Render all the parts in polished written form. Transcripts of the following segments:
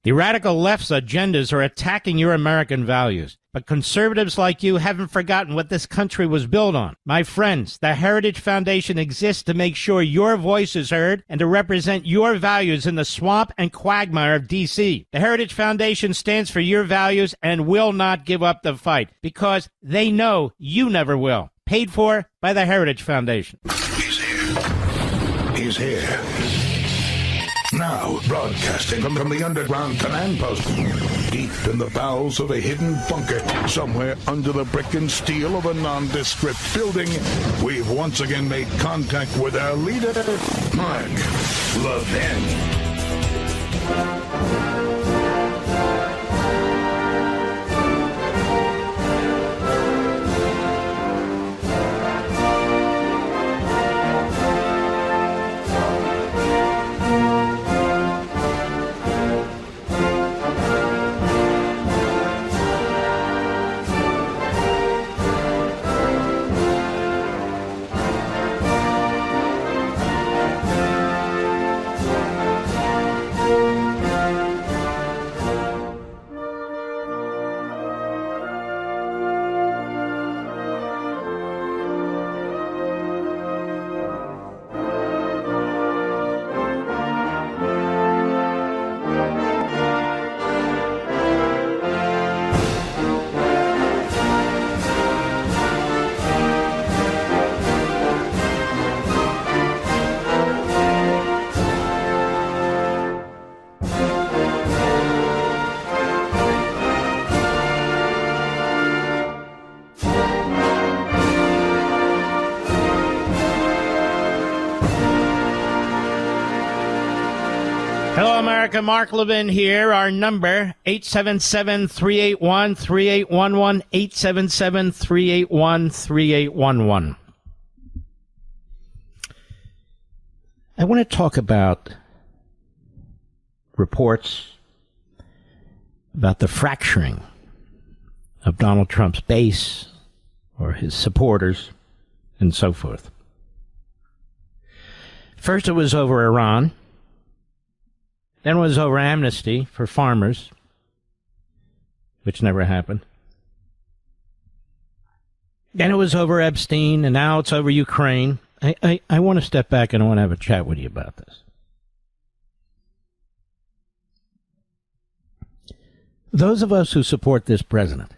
The radical left's agendas are attacking your American values. But conservatives like you haven't forgotten what this country was built on. My friends, the Heritage Foundation exists to make sure your voice is heard and to represent your values in the swamp and quagmire of D.C. The Heritage Foundation stands for your values and will not give up the fight because they know you never will. Paid for by the Heritage Foundation. He's here. He's here. Now, broadcasting from the underground command post, deep in the bowels of a hidden bunker, somewhere under the brick and steel of a nondescript building, we've once again made contact with our leader, Mark Levin. Mark Levin here. Our number, 877-381-3811, 877-381-3811. I want to talk about reports about the fracturing of Donald Trump's base or his supporters and so forth. First, it was over Iran. Then it was over amnesty for farmers, which never happened. Then it was over Epstein, and now it's over Ukraine. I want to step back and I want to have a chat with you about this. Those of us who support this president,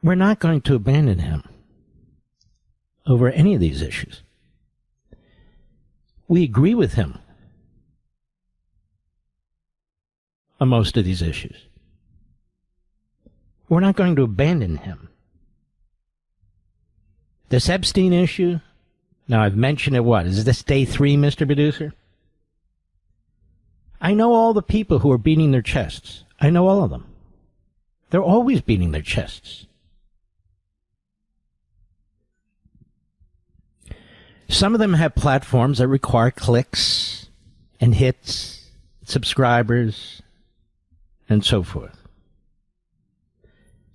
we're not going to abandon him over any of these issues. We agree with him on most of these issues. We're not going to abandon him. This Epstein issue, now I've mentioned it, what, is this day 3, Mr. Producer? I know all the people who are beating their chests. I know all of them. They're always beating their chests. Some of them have platforms that require clicks and hits, subscribers, and so forth.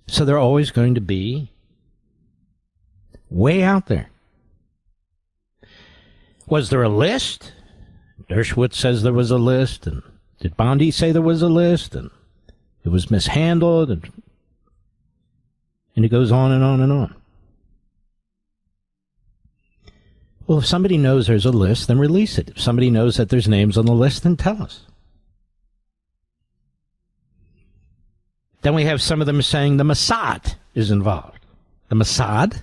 So they're always going to be way out there. Was there a list? Dershowitz says there was a list, and did Bondi say there was a list, and it was mishandled, and it goes on and on and on. Well, if somebody knows there's a list, then release it. If somebody knows that there's names on the list, then tell us. Then we have some of them saying the Mossad is involved. The Mossad?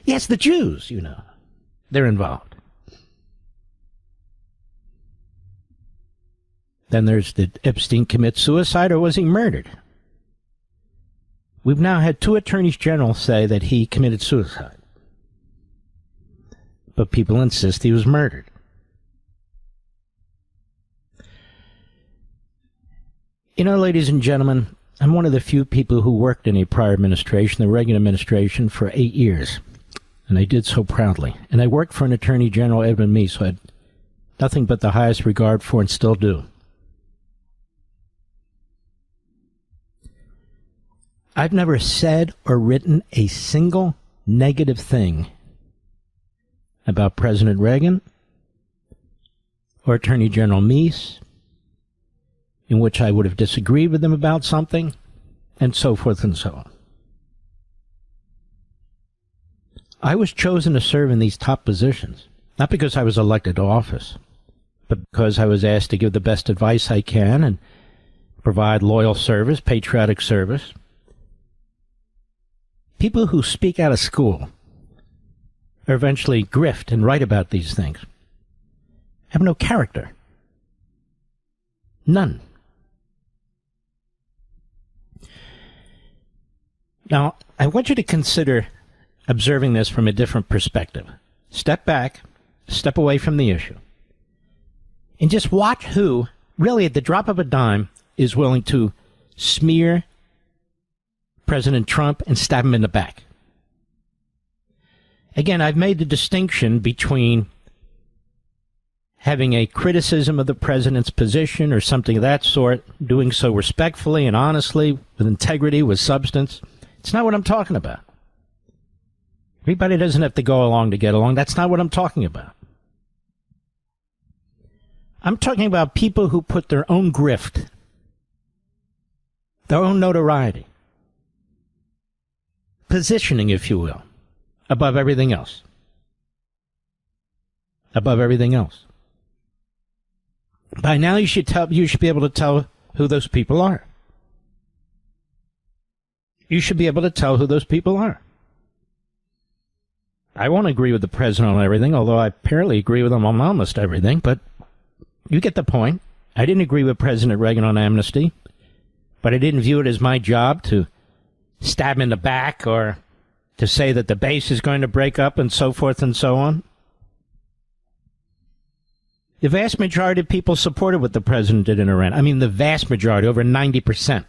Yes, the Jews, you know. They're involved. Then there's, did Epstein commit suicide or was he murdered? We've now had 2 attorneys general say that he committed suicide. But people insist he was murdered. You know, ladies and gentlemen, I'm one of the few people who worked in a prior administration, the Reagan administration, for 8 years. And I did so proudly. And I worked for an Attorney General, Edmund Meese, who I had nothing but the highest regard for and still do. I've never said or written a single negative thing about President Reagan or Attorney General Meese, in which I would have disagreed with them about something, and so forth and so on. I was chosen to serve in these top positions, not because I was elected to office, but because I was asked to give the best advice I can and provide loyal service, patriotic service. People who speak out of school or eventually grift and write about these things have no character. None. Now, I want you to consider observing this from a different perspective. Step back, step away from the issue, and just watch who, really at the drop of a dime, is willing to smear President Trump and stab him in the back. Again, I've made the distinction between having a criticism of the president's position or something of that sort, doing so respectfully and honestly, with integrity, with substance. It's not what I'm talking about. Everybody doesn't have to go along to get along. That's not what I'm talking about. I'm talking about people who put their own grift, their own notoriety, positioning, if you will, above everything else. Above everything else. By now you should be able to tell who those people are. You should be able to tell who those people are. I won't agree with the president on everything, although I apparently agree with him on almost everything, but you get the point. I didn't agree with President Reagan on amnesty, but I didn't view it as my job to stab him in the back or to say that the base is going to break up and so forth and so on. The vast majority of people supported what the president did in Iran. I mean, the vast majority, over 90%.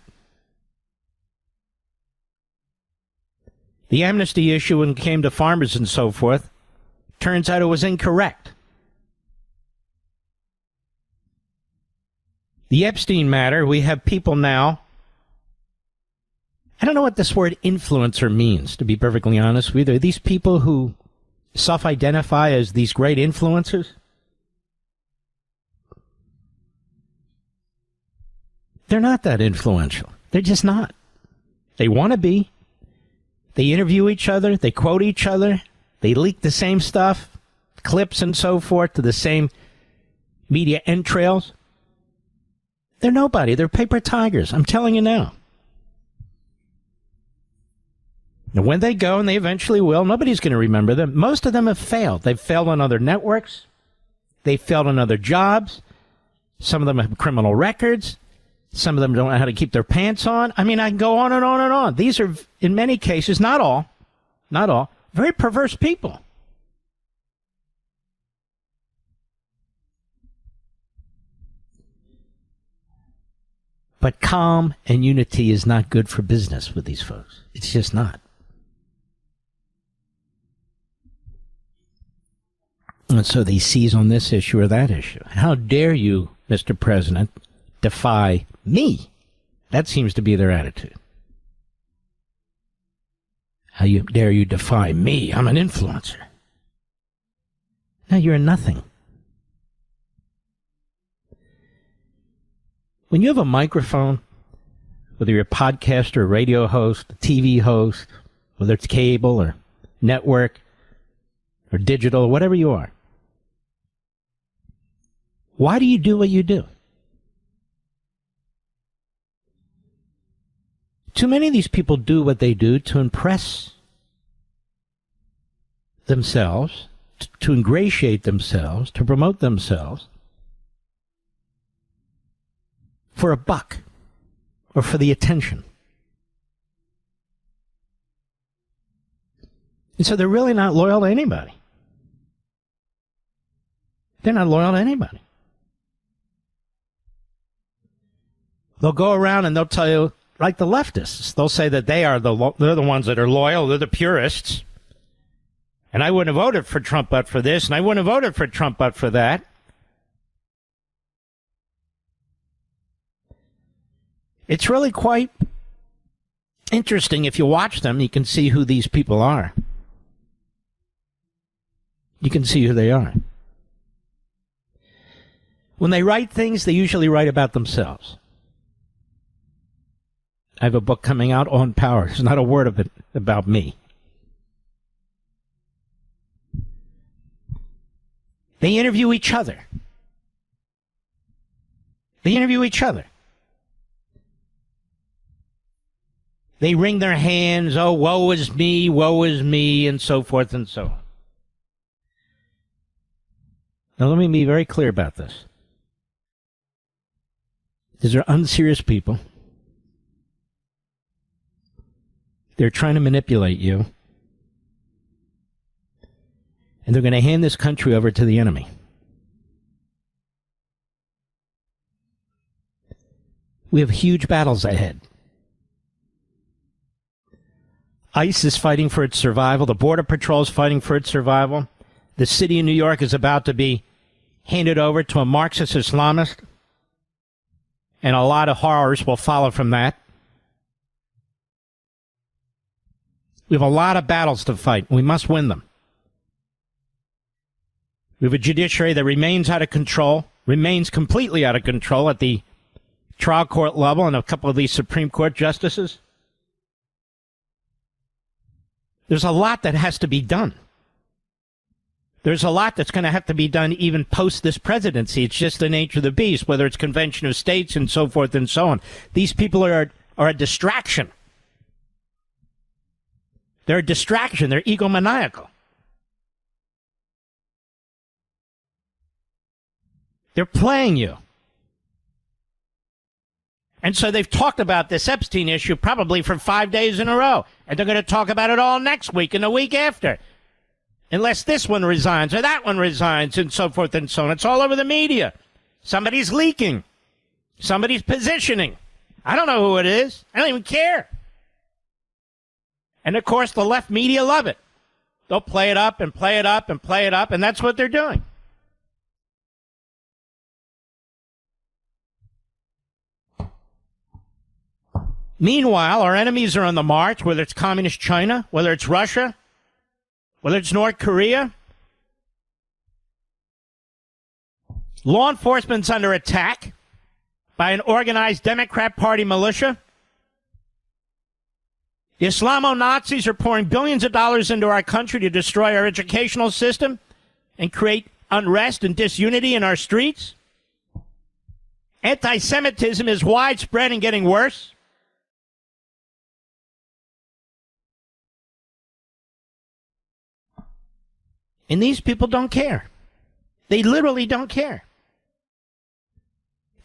The amnesty issue, when it came to farmers and so forth, turns out it was incorrect. The Epstein matter, we have people now, I don't know what this word influencer means, to be perfectly honest with you. Are these people who self-identify as these great influencers? They're not that influential. They're just not. They want to be. They interview each other. They quote each other. They leak the same stuff, clips and so forth, to the same media entrails. They're nobody. They're paper tigers. I'm telling you now. And when they go, and they eventually will, nobody's going to remember them. Most of them have failed. They've failed on other networks. They've failed on other jobs. Some of them have criminal records. Some of them don't know how to keep their pants on. I mean, I can go on and on and on. These are, in many cases, not all, very perverse people. But calm and unity is not good for business with these folks. It's just not. And so they seize on this issue or that issue. How dare you, Mr. President, defy me? That seems to be their attitude. How dare you defy me? I'm an influencer. No, you're nothing. When you have a microphone, whether you're a podcaster, a radio host, a TV host, whether it's cable or network or digital, whatever you are, why do you do what you do? Too many of these people do what they do to impress themselves, to ingratiate themselves, to promote themselves for a buck or for the attention. And so they're really not loyal to anybody. They're not loyal to anybody. They'll go around and they'll tell you, like the leftists, they'll say that they're the ones that are loyal, they're the purists. And I wouldn't have voted for Trump but for this, and I wouldn't have voted for Trump but for that. It's really quite interesting. If you watch them, you can see who these people are. You can see who they are. When they write things, they usually write about themselves. I have a book coming out on power. There's not a word of it about me. They interview each other. They interview each other. They wring their hands, oh, woe is me, and so forth and so on. Now, let me be very clear about this. These are unserious people. They're trying to manipulate you. And they're going to hand this country over to the enemy. We have huge battles ahead. ICE is fighting for its survival. The Border Patrol is fighting for its survival. The city of New York is about to be handed over to a Marxist Islamist. And a lot of horrors will follow from that. We have a lot of battles to fight. We must win them. We have a judiciary that remains out of control, remains completely out of control at the trial court level and a couple of these Supreme Court justices. There's a lot that has to be done. There's a lot that's going to have to be done even post this presidency. It's just the nature of the beast, whether it's Convention of States and so forth and so on. These people are a distraction. They're a distraction. They're egomaniacal. They're playing you. And so they've talked about this Epstein issue probably for 5 days in a row. And they're going to talk about it all next week and the week after. Unless this one resigns or that one resigns and so forth and so on. It's all over the media. Somebody's leaking. Somebody's positioning. I don't know who it is. I don't even care. And, of course, the left media love it. They'll play it up and play it up and play it up, and that's what they're doing. Meanwhile, our enemies are on the march, whether it's communist China, whether it's Russia, whether it's North Korea. Law enforcement's under attack by an organized Democrat Party militia. The Islamo-Nazis are pouring billions of dollars into our country to destroy our educational system and create unrest and disunity in our streets. Anti-Semitism is widespread and getting worse. And these people don't care. They literally don't care.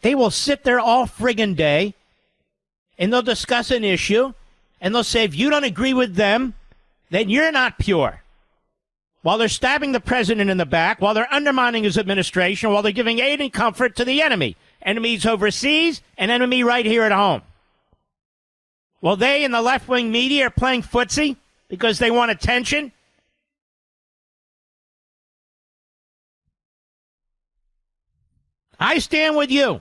They will sit there all friggin' day, and they'll discuss an issue, and they'll say, if you don't agree with them, then you're not pure. While they're stabbing the president in the back, while they're undermining his administration, while they're giving aid and comfort to the enemy. Enemies overseas, and enemy right here at home. While they in the left-wing media are playing footsie because they want attention. I stand with you.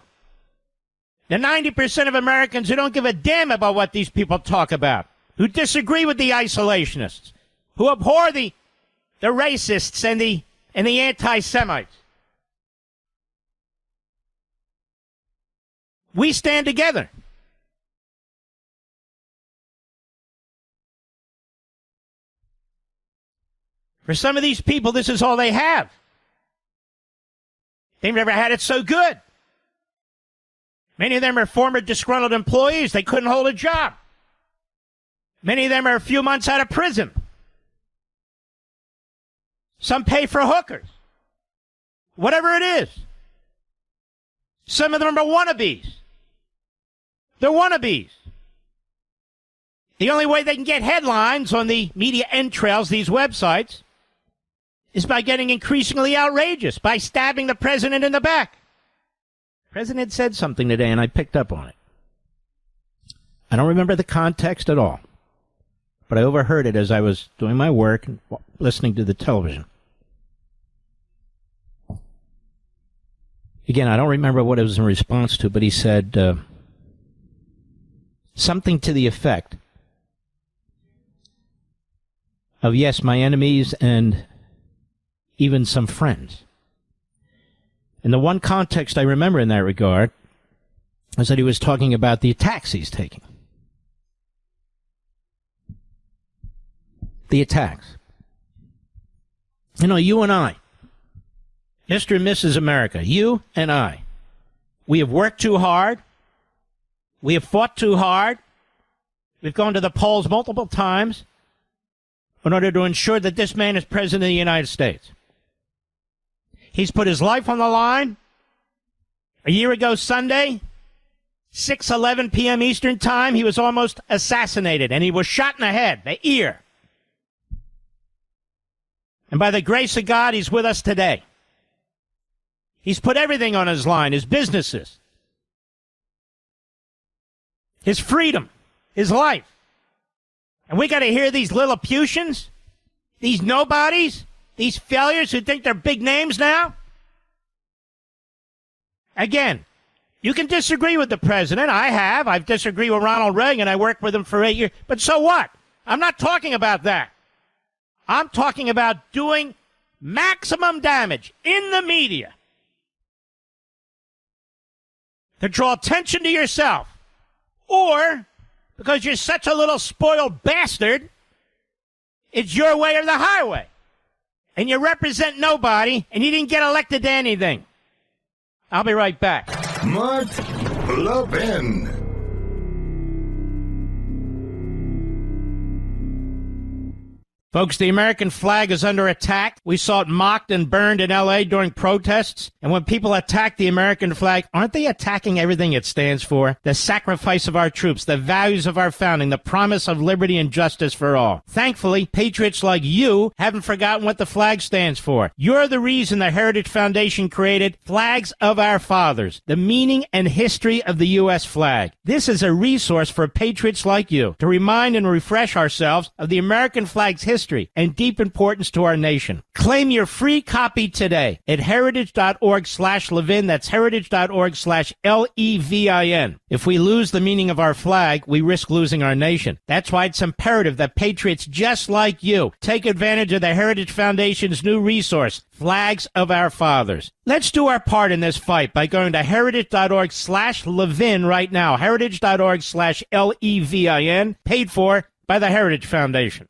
The 90% of Americans who don't give a damn about what these people talk about, who disagree with the isolationists, who abhor the racists and the anti-Semites. We stand together. For some of these people, this is all they have. They've never had it so good. Many of them are former disgruntled employees. They couldn't hold a job. Many of them are a few months out of prison. Some pay for hookers. Whatever it is. Some of them are wannabes. They're wannabes. The only way they can get headlines on the media entrails, these websites, is by getting increasingly outrageous, by stabbing the president in the back. The president said something today, and I picked up on it. I don't remember the context at all, but I overheard it as I was doing my work and listening to the television. Again, I don't remember what it was in response to, but he said something to the effect of, yes, my enemies and even some friends. And the one context I remember in that regard is that he was talking about the attacks he's taking. The attacks. You know, you and I, Mr. and Mrs. America, you and I, we have worked too hard. We have fought too hard. We've gone to the polls multiple times in order to ensure that this man is president of the United States. He's put his life on the line. A year ago Sunday, 6:11 p.m. Eastern Time, he was almost assassinated, and he was shot in the head, the ear. And by the grace of God, he's with us today. He's put everything on his line, his businesses, his freedom, his life. And we got to hear these Lilliputians, these nobodies, these failures who think they're big names now? Again, you can disagree with the president. I have. I've disagreed with Ronald Reagan. I worked with him for 8 years. But so what? I'm not talking about that. I'm talking about doing maximum damage in the media to draw attention to yourself, or because you're such a little spoiled bastard, it's your way or the highway. And you represent nobody, and you didn't get elected to anything. I'll be right back. Mark Levin. Folks, the American flag is under attack. We saw it mocked and burned in L.A. during protests. And when people attack the American flag, aren't they attacking everything it stands for? The sacrifice of our troops, the values of our founding, the promise of liberty and justice for all. Thankfully, patriots like you haven't forgotten what the flag stands for. You're the reason the Heritage Foundation created Flags of Our Fathers, the meaning and history of the U.S. flag. This is a resource for patriots like you to remind and refresh ourselves of the American flag's history and deep importance to our nation. Claim your free copy today at heritage.org/Levin. That's heritage.org/LEVIN. If we lose the meaning of our flag, we risk losing our nation. That's why it's imperative that patriots just like you take advantage of the Heritage Foundation's new resource, Flags of Our Fathers. Let's do our part in this fight by going to heritage.org/Levin right now. Heritage.org/LEVIN, paid for by the Heritage Foundation.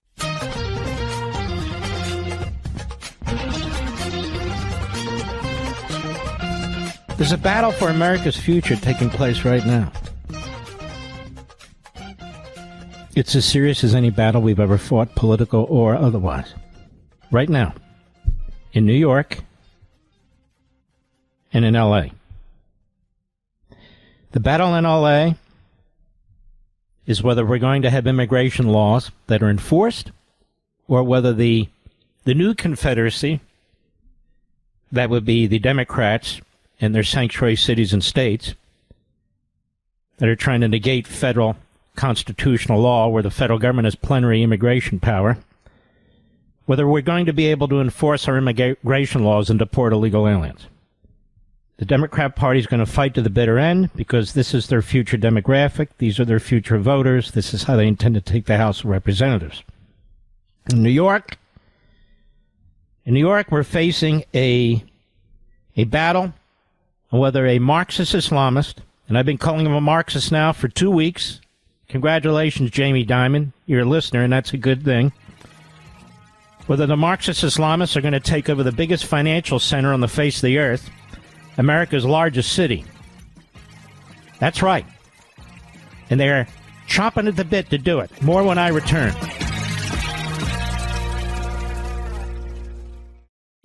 There's a battle for America's future taking place right now. It's as serious as any battle we've ever fought, political or otherwise. Right now, in New York and in L.A. The battle in L.A. is whether we're going to have immigration laws that are enforced, or whether the new Confederacy, that would be the Democrats and their sanctuary cities and states that are trying to negate federal constitutional law where the federal government has plenary immigration power, whether we're going to be able to enforce our immigration laws and deport illegal aliens. The Democrat Party is going to fight to the bitter end because this is their future demographic. These are their future voters. This is how they intend to take the House of Representatives. In New York, we're facing a battle on whether a Marxist Islamist, and I've been calling him a Marxist now for 2 weeks. Congratulations, Jamie Dimon. You're a listener, and that's a good thing. Whether the Marxist Islamists are going to take over the biggest financial center on the face of the earth, America's largest city. That's right. And they're chomping at the bit to do it. More when I return.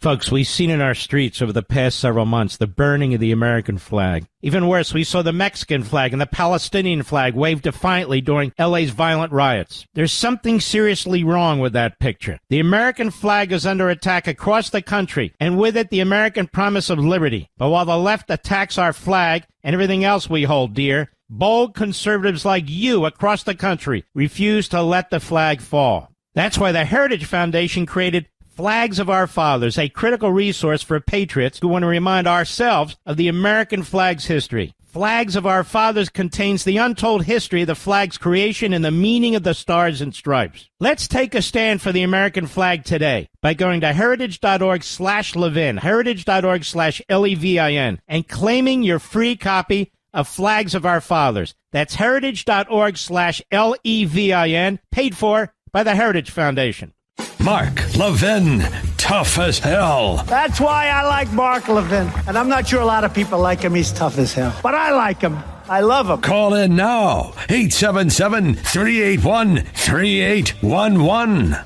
Folks, we've seen in our streets over the past several months the burning of the American flag. Even worse, we saw the Mexican flag and the Palestinian flag waved defiantly during LA's violent riots. There's something seriously wrong with that picture. The American flag is under attack across the country, and with it the American promise of liberty. But while the left attacks our flag and everything else we hold dear, bold conservatives like you across the country refuse to let the flag fall. That's why the Heritage Foundation created Flags of Our Fathers, a critical resource for patriots who want to remind ourselves of the American flag's history. Flags of Our Fathers contains the untold history of the flag's creation and the meaning of the stars and stripes. Let's take a stand for the American flag today by going to heritage.org/Levin, heritage.org/Levin, and claiming your free copy of Flags of Our Fathers. That's heritage.org/Levin, paid for by the Heritage Foundation. Mark Levin, tough as hell. That's why I like Mark Levin. And I'm not sure a lot of people like him. He's tough as hell. But I like him. I love him. Call in now. 877-381-3811.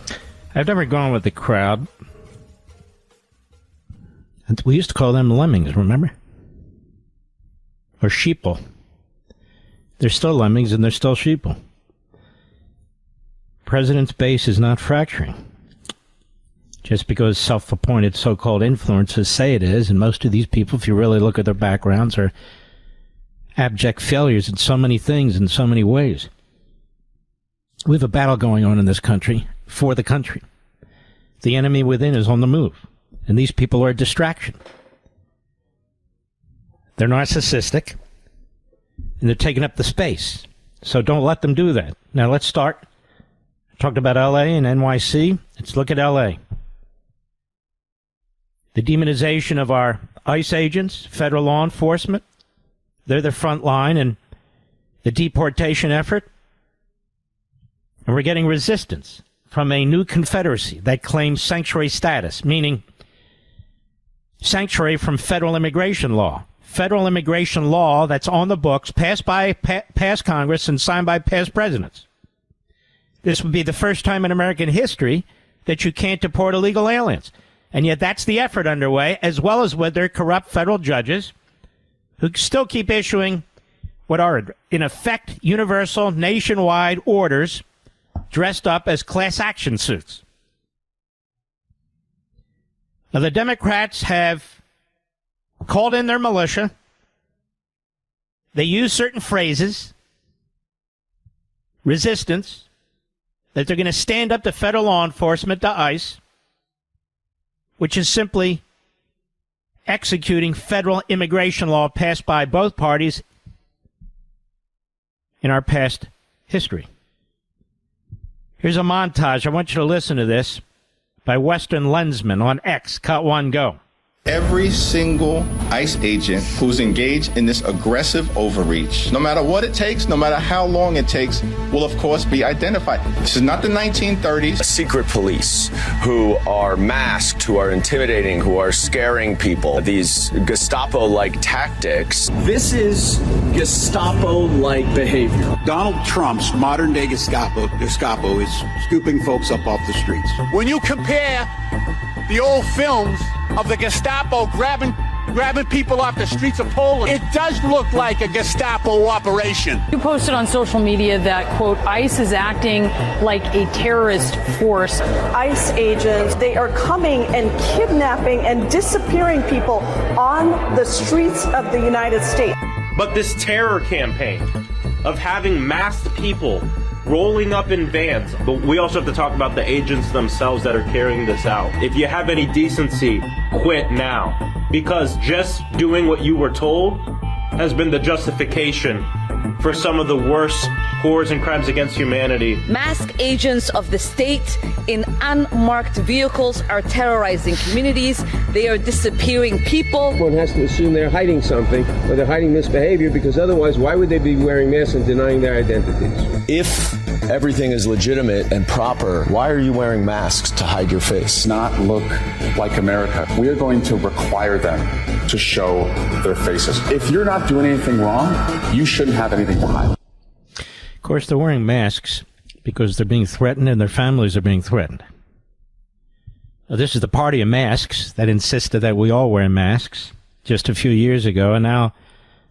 I've never gone with the crowd. We used to call them lemmings, remember? Or sheeple. They're still lemmings and they're still sheeple. President's base is not fracturing. Just because self-appointed so-called influencers say it is, and most of these people, if you really look at their backgrounds, are abject failures in so many things, in so many ways. We have a battle going on in this country for the country. The enemy within is on the move, and these people are a distraction. They're narcissistic, and they're taking up the space. So don't let them do that. Now let's start. I talked about L.A. and NYC. Let's look at L.A. The demonization of our ICE agents, federal law enforcement, they're the front line in the deportation effort. And we're getting resistance from a new Confederacy that claims sanctuary status, meaning sanctuary from federal immigration law. Federal immigration law that's on the books, passed by past Congress and signed by past presidents. This would be the first time in American history that you can't deport illegal aliens. And yet that's the effort underway, as well as with their corrupt federal judges who still keep issuing what are, in effect, universal, nationwide orders dressed up as class action suits. Now, the Democrats have called in their militia. They use certain phrases, resistance, that they're going to stand up to federal law enforcement, to ICE, which is simply executing federal immigration law passed by both parties in our past history. Here's a montage. I want you to listen to this by Western Lensman on X. Cut one, go. Every single ICE agent who's engaged in this aggressive overreach, no matter what it takes, no matter how long it takes, will of course be identified. This is not the 1930s. A secret police who are masked, who are intimidating, who are scaring people. These Gestapo-like tactics. This is Gestapo-like behavior. Donald Trump's modern-day Gestapo is scooping folks up off the streets. When you compare the old films of the Gestapo grabbing people off the streets of Poland, it does look like a Gestapo operation. You posted on social media that, quote, ICE is acting like a terrorist force. ICE agents, they are coming and kidnapping and disappearing people on the streets of the United States. But this terror campaign of having masked people rolling up in vans. But we also have to talk about the agents themselves that are carrying this out. If you have any decency, quit now. Because just doing what you were told has been the justification for some of the worst horrors and crimes against humanity. Masked agents of the state in unmarked vehicles are terrorizing communities. They are disappearing people. One has to assume they're hiding something, or they're hiding misbehavior, because otherwise, why would they be wearing masks and denying their identities? If everything is legitimate and proper, why are you wearing masks to hide your face? Not look like America. We are going to require them to show their faces. If you're not doing anything wrong, you shouldn't have anything to hide. Of course, they're wearing masks because they're being threatened and their families are being threatened. Now, this is the party of masks that insisted that we all wear masks just a few years ago, and now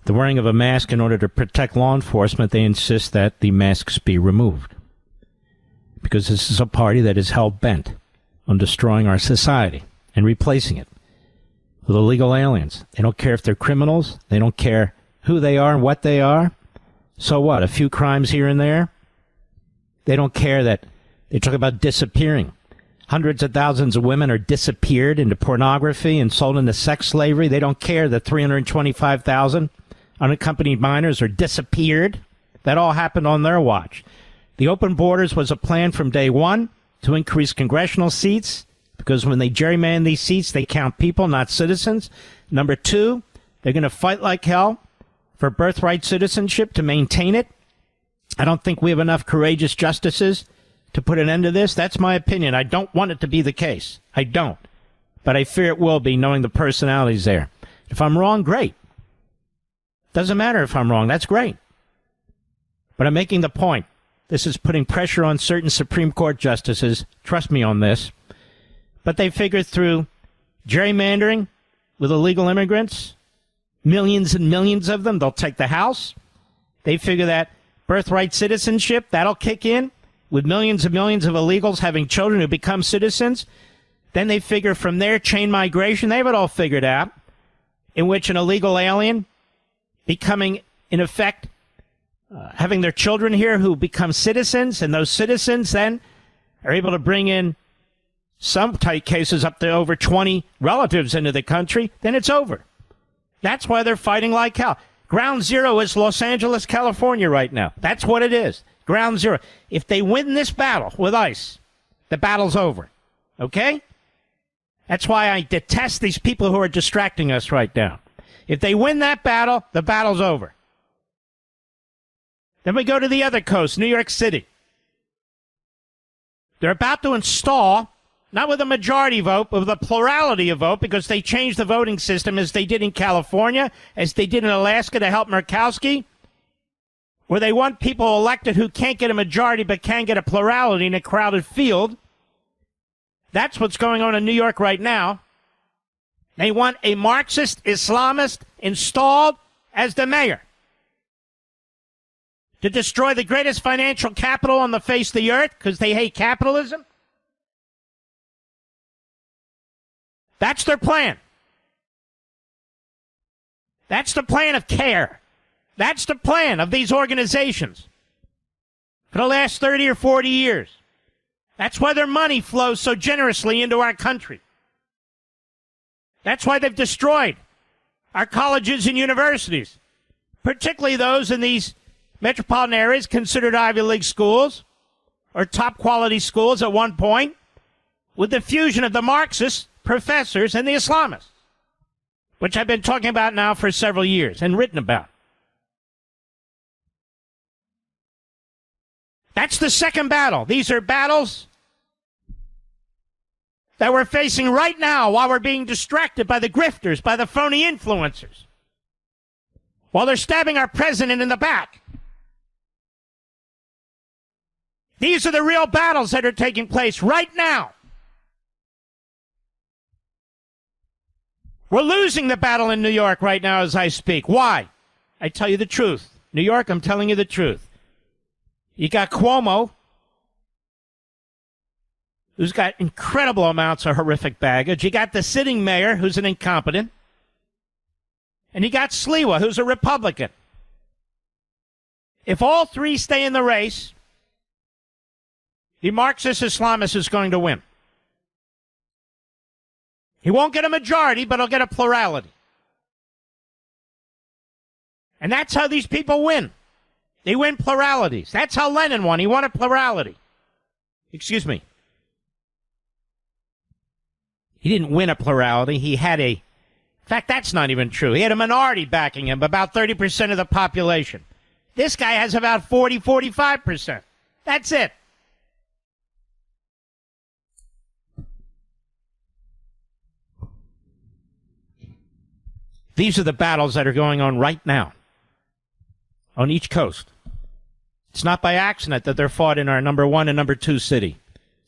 the wearing of a mask in order to protect law enforcement, they insist that the masks be removed. Because this is a party that is hell-bent on destroying our society and replacing it with illegal aliens. They don't care if they're criminals. They don't care who they are and what they are. So what? A few crimes here and there? They don't care that they talk about disappearing. Hundreds of thousands of women are disappeared into pornography and sold into sex slavery. They don't care that 325,000 unaccompanied minors are disappeared. That all happened on their watch. The open borders was a plan from day one to increase congressional seats, because when they gerrymander these seats, they count people, not citizens. Number two, they're going to fight like hell for birthright citizenship to maintain it. I don't think we have enough courageous justices to put an end to this. That's my opinion. I don't want it to be the case. I don't. But I fear it will be, knowing the personalities there. If I'm wrong, great. Doesn't matter if I'm wrong. That's great. But I'm making the point. This is putting pressure on certain Supreme Court justices. Trust me on this. But they figured through gerrymandering with illegal immigrants, millions and millions of them, they'll take the House. They figure that birthright citizenship, that'll kick in with millions and millions of illegals having children who become citizens. Then they figure from there, chain migration, they have it all figured out, in which an illegal alien becoming, in effect, having their children here who become citizens, and those citizens then are able to bring in some tight cases up to over 20 relatives into the country, then it's over. That's why they're fighting like hell. Ground zero is Los Angeles, California right now. That's what it is. Ground zero. If they win this battle with ICE, the battle's over. Okay? That's why I detest these people who are distracting us right now. If they win that battle, the battle's over. Then we go to the other coast, New York City. They're about to install, not with a majority vote, but with a plurality of vote, because they changed the voting system as they did in California, as they did in Alaska to help Murkowski, where they want people elected who can't get a majority but can get a plurality in a crowded field. That's what's going on in New York right now. They want a Marxist Islamist installed as the mayor to destroy the greatest financial capital on the face of the earth because they hate capitalism. That's their plan. That's the plan of CARE. That's the plan of these organizations for the last 30 or 40 years. That's why their money flows so generously into our country. That's why they've destroyed our colleges and universities, particularly those in these metropolitan areas considered Ivy League schools or top quality schools at one point, with the fusion of the Marxists, professors, and the Islamists, which I've been talking about now for several years and written about. That's the second battle. These are battles that we're facing right now while we're being distracted by the grifters, by the phony influencers, while they're stabbing our president in the back. These are the real battles that are taking place right now. We're losing the battle in New York right now as I speak. Why? I tell you the truth. New York, I'm telling you the truth. You got Cuomo, who's got incredible amounts of horrific baggage. You got the sitting mayor, who's an incompetent. And you got Sliwa, who's a Republican. If all three stay in the race, the Marxist Islamist is going to win. He won't get a majority, but he'll get a plurality. And that's how these people win. They win pluralities. That's how Lenin won. He won a plurality. Excuse me. He didn't win a plurality. He had a... In fact, that's not even true. He had a minority backing him, about 30% of the population. This guy has about 45%. That's it. These are the battles that are going on right now on each coast. It's not by accident that they're fought in our number one and number two city.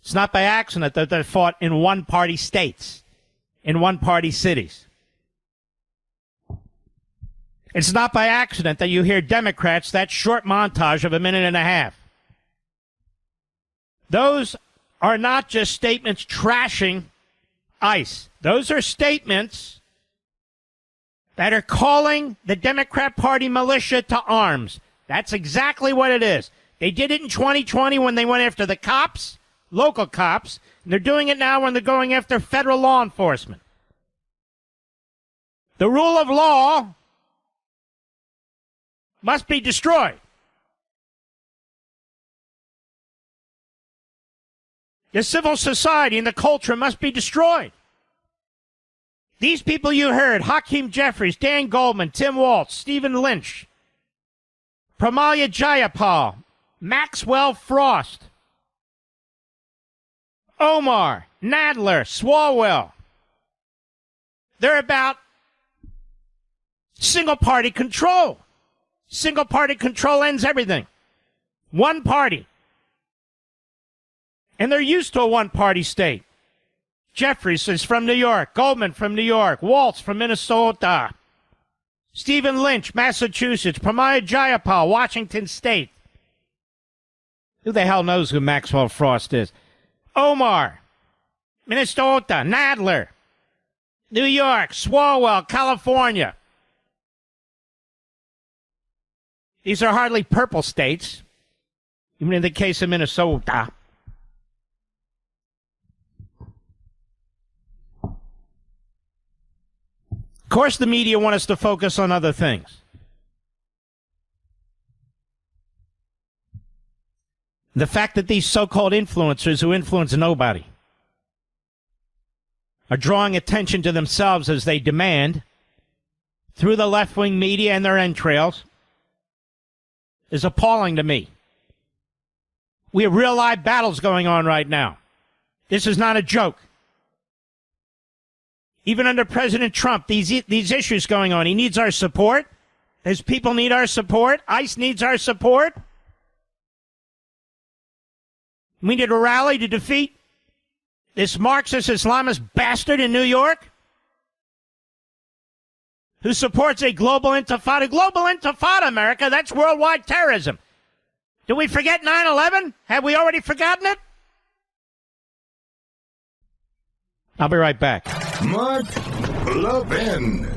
It's not by accident that they're fought in one-party states, in one-party cities. It's not by accident that you hear Democrats, that short montage of a minute and a half. Those are not just statements trashing ICE. Those are statements that are calling the Democrat Party militia to arms. That's exactly what it is. They did it in 2020 when they went after the cops, local cops, and they're doing it now when they're going after federal law enforcement. The rule of law must be destroyed. The civil society and the culture must be destroyed. These people you heard, Hakeem Jeffries, Dan Goldman, Tim Waltz, Stephen Lynch, Pramila Jayapal, Maxwell Frost, Omar, Nadler, Swalwell. They're about single-party control. Single-party control ends everything. One party. And they're used to a one-party state. Jeffries is from New York. Goldman from New York. Waltz from Minnesota. Stephen Lynch, Massachusetts. Pramila Jayapal, Washington State. Who the hell knows who Maxwell Frost is? Omar, Minnesota. Nadler, New York. Swalwell, California. These are hardly purple states, even in the case of Minnesota. Of course, the media want us to focus on other things. The fact that these so-called influencers who influence nobody are drawing attention to themselves as they demand through the left-wing media and their entrails is appalling to me. We have real live battles going on right now. This is not a joke. Even under President Trump, these issues going on, he needs our support. His people need our support. ICE needs our support. We need a rally to defeat this Marxist Islamist bastard in New York who supports a global intifada. Global intifada, America, that's worldwide terrorism. Did we forget 9/11? Have we already forgotten it? I'll be right back. Mark Levin.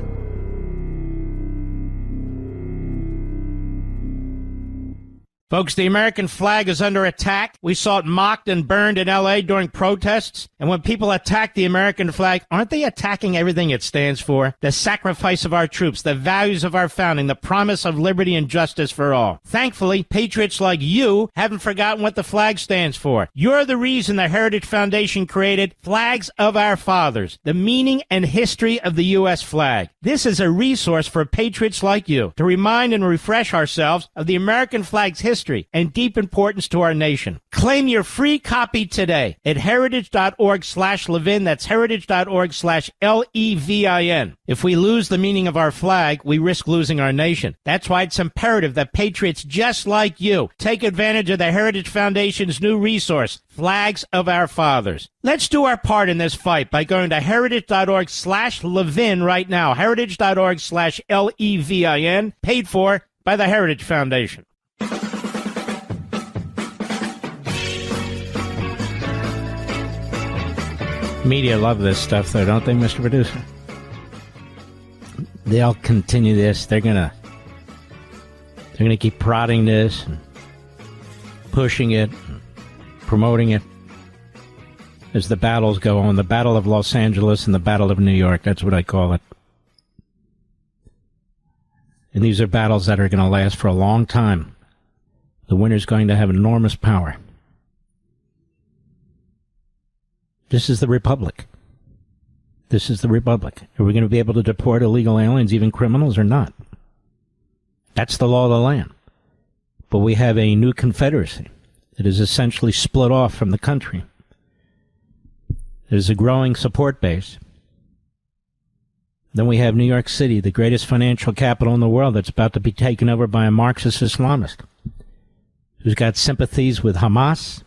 Folks, the American flag is under attack. We saw it mocked and burned in L.A. during protests. And when people attack the American flag, aren't they attacking everything it stands for? The sacrifice of our troops, the values of our founding, the promise of liberty and justice for all. Thankfully, patriots like you haven't forgotten what the flag stands for. You're the reason the Heritage Foundation created Flags of Our Fathers, the meaning and history of the U.S. flag. This is a resource for patriots like you to remind and refresh ourselves of the American flag's history and deep importance to our nation. Claim your free copy today at heritage.org/Levin. That's heritage.org/LEVIN. If we lose the meaning of our flag, we risk losing our nation. That's why it's imperative that patriots just like you take advantage of the Heritage Foundation's new resource, Flags of Our Fathers. Let's do our part in this fight by going to heritage.org/Levin right now. Heritage.org/LEVIN, paid for by the Heritage Foundation. Media love this stuff, though, don't they, Mr. Producer? They'll continue this. They're gonna keep prodding this and pushing it, and promoting it as the battles go on. The Battle of Los Angeles and the Battle of New York. That's what I call it. And these are battles that are going to last for a long time. The winner's going to have enormous power. This is the Republic. This is the Republic. Are we going to be able to deport illegal aliens, even criminals, or not? That's the law of the land. But we have a new Confederacy that is essentially split off from the country. There's a growing support base. Then we have New York City, the greatest financial capital in the world, that's about to be taken over by a Marxist Islamist who's got sympathies with Hamas,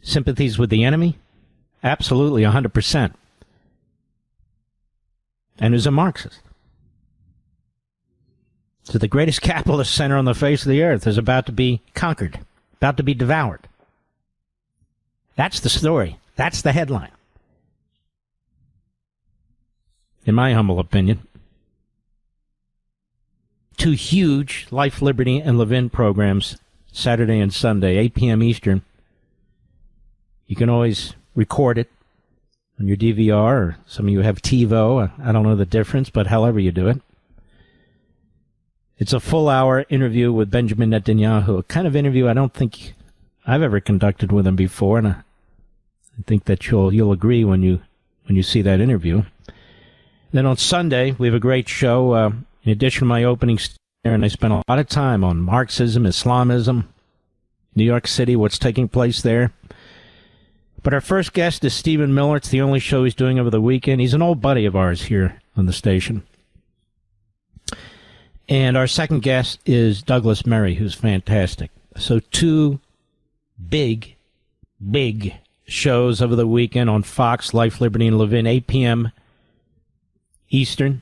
sympathies with the enemy. Absolutely, 100%. And who's a Marxist. So the greatest capitalist center on the face of the earth is about to be conquered, about to be devoured. That's the story. That's the headline. In my humble opinion. 2 huge Life, Liberty, and Levin programs, Saturday and Sunday, 8 p.m. Eastern. You can always record it on your DVR, or some of you have TiVo. I don't know the difference, but however you do it. It's a full-hour interview with Benjamin Netanyahu, a kind of interview I don't think I've ever conducted with him before, and I think that you'll agree when you see that interview. Then on Sunday, we have a great show. In addition to my opening there, and I spent a lot of time on Marxism, Islamism, New York City, what's taking place there. But our first guest is Stephen Miller. It's the only show he's doing over the weekend. He's an old buddy of ours here on the station. And our second guest is Douglas Murray, who's fantastic. So two big shows over the weekend on Fox, Life, Liberty, and Levin, 8 p.m. Eastern.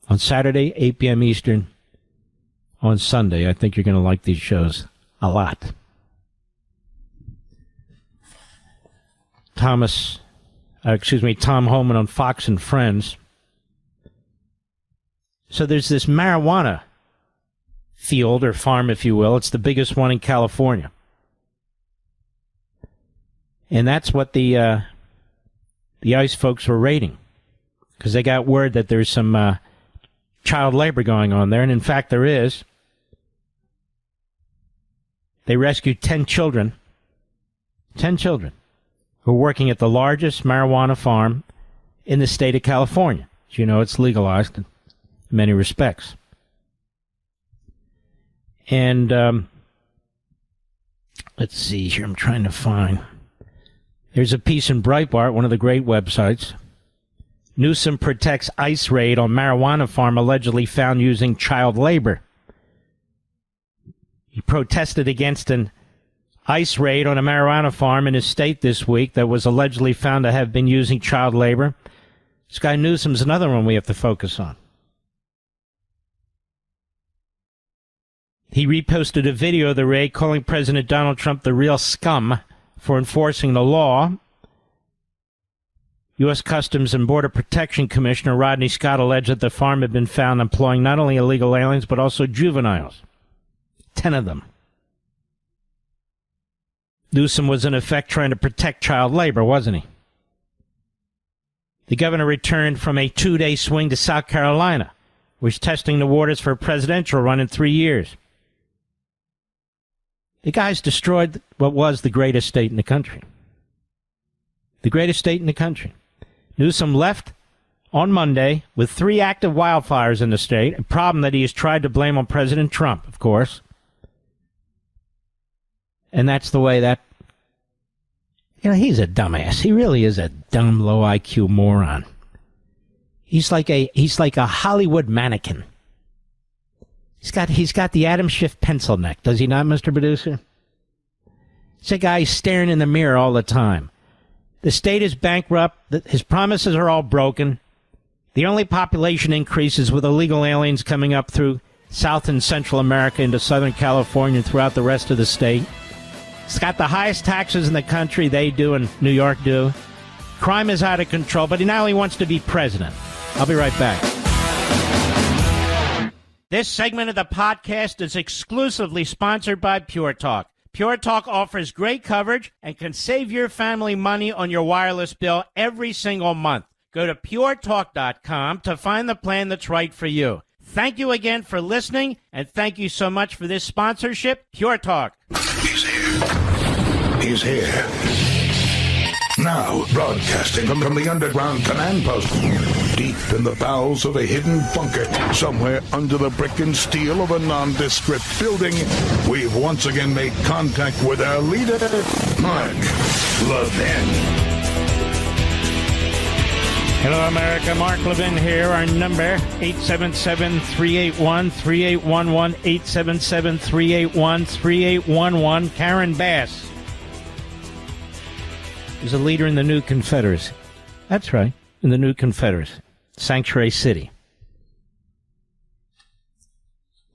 On Saturday, 8 p.m. Eastern. On Sunday. I think you're going to like these shows a lot. Tom Homan on Fox and Friends. So there's this marijuana field or farm, if you will. It's the biggest one in California. And that's what the ICE folks were raiding, because they got word that there's some child labor going on there, and in fact there is. They rescued 10 children who were working at the largest marijuana farm in the state of California. As you know, it's legalized in many respects. And let's see here, I'm trying to find. There's a piece in Breitbart, one of the great websites. Newsom protects ICE raid on marijuana farm allegedly found using child labor. He protested against an ICE raid on a marijuana farm in his state this week that was allegedly found to have been using child labor. This guy Newsom's another one we have to focus on. He reposted a video of the raid calling President Donald Trump the real scum for enforcing the law. U.S. Customs and Border Protection Commissioner Rodney Scott alleged that the farm had been found employing not only illegal aliens but also juveniles. 10 of them. Newsom was in effect trying to protect child labor, wasn't he? The governor returned from a 2-day swing to South Carolina, which is testing the waters for a presidential run in 3 years. The guy's destroyed what was the greatest state in the country. The greatest state in the country. Newsom left on Monday with 3 active wildfires in the state, a problem that he has tried to blame on President Trump, of course. And that's the way that... he's a dumbass. He really is a dumb, low IQ moron. He's like a Hollywood mannequin. He's got the Adam Schiff pencil neck, does he not, Mr. Producer? He's a guy staring in the mirror all the time. The state is bankrupt. His promises are all broken. The only population increase is with illegal aliens coming up through South and Central America into Southern California and throughout the rest of the state. It's got the highest taxes in the country. They do, and New York do. Crime is out of control, but he now wants to be president. I'll be right back. This segment of the podcast is exclusively sponsored by Pure Talk. Pure Talk offers great coverage and can save your family money on your wireless bill every single month. Go to puretalk.com to find the plan that's right for you. Thank you again for listening, and thank you so much for this sponsorship, Pure Talk. He's here. He's here. Now, broadcasting from the underground command post, deep in the bowels of a hidden bunker, somewhere under the brick and steel of a nondescript building, we've once again made contact with our leader, Mark Levin. Hello, America. Mark Levin here. Our number, 877-381-3811, 877-381-3811. Karen Bass is a leader in the new Confederacy. That's right, in the new Confederacy. Sanctuary City,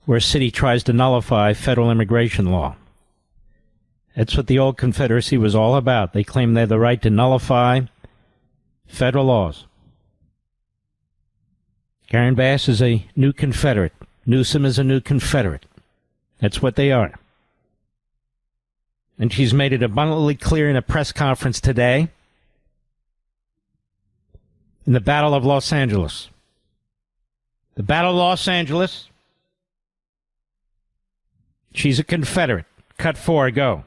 where a city tries to nullify federal immigration law. That's what the old Confederacy was all about. They claim they have the right to nullify federal laws. Karen Bass is a new Confederate. Newsom is a new Confederate. That's what they are. And she's made it abundantly clear in a press conference today in the Battle of Los Angeles. The Battle of Los Angeles She's a Confederate. Cut 4, go.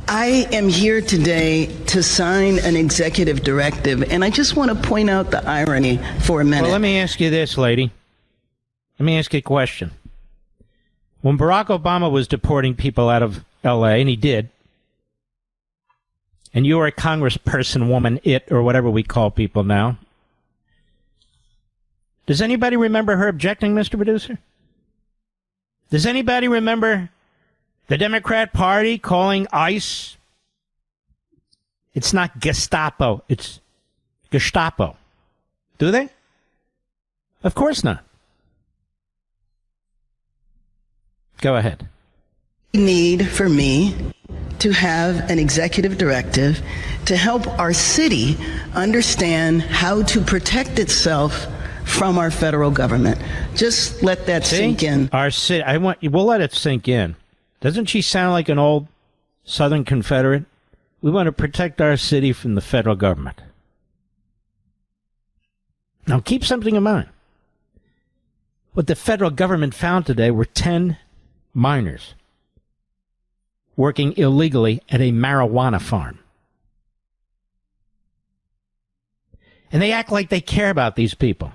I am here today to sign an executive directive, and I just want to point out the irony for a minute. Well, let me ask you this, lady. Let me ask you a question. When Barack Obama was deporting people out of L.A., and he did, and you were a congressperson, woman, or whatever we call people now, does anybody remember her objecting, Mr. Producer? Does anybody remember the Democrat Party calling ICE? It's not Gestapo, it's Gestapo. Do they? Of course not. Go ahead. Need for me to have an executive directive to help our city understand how to protect itself from our federal government. Just let that sink in. Our city, we'll let it sink in. Doesn't she sound like an old Southern Confederate? We want to protect our city from the federal government. Now keep something in mind. What the federal government found today were 10 minors working illegally at a marijuana farm. And they act like they care about these people.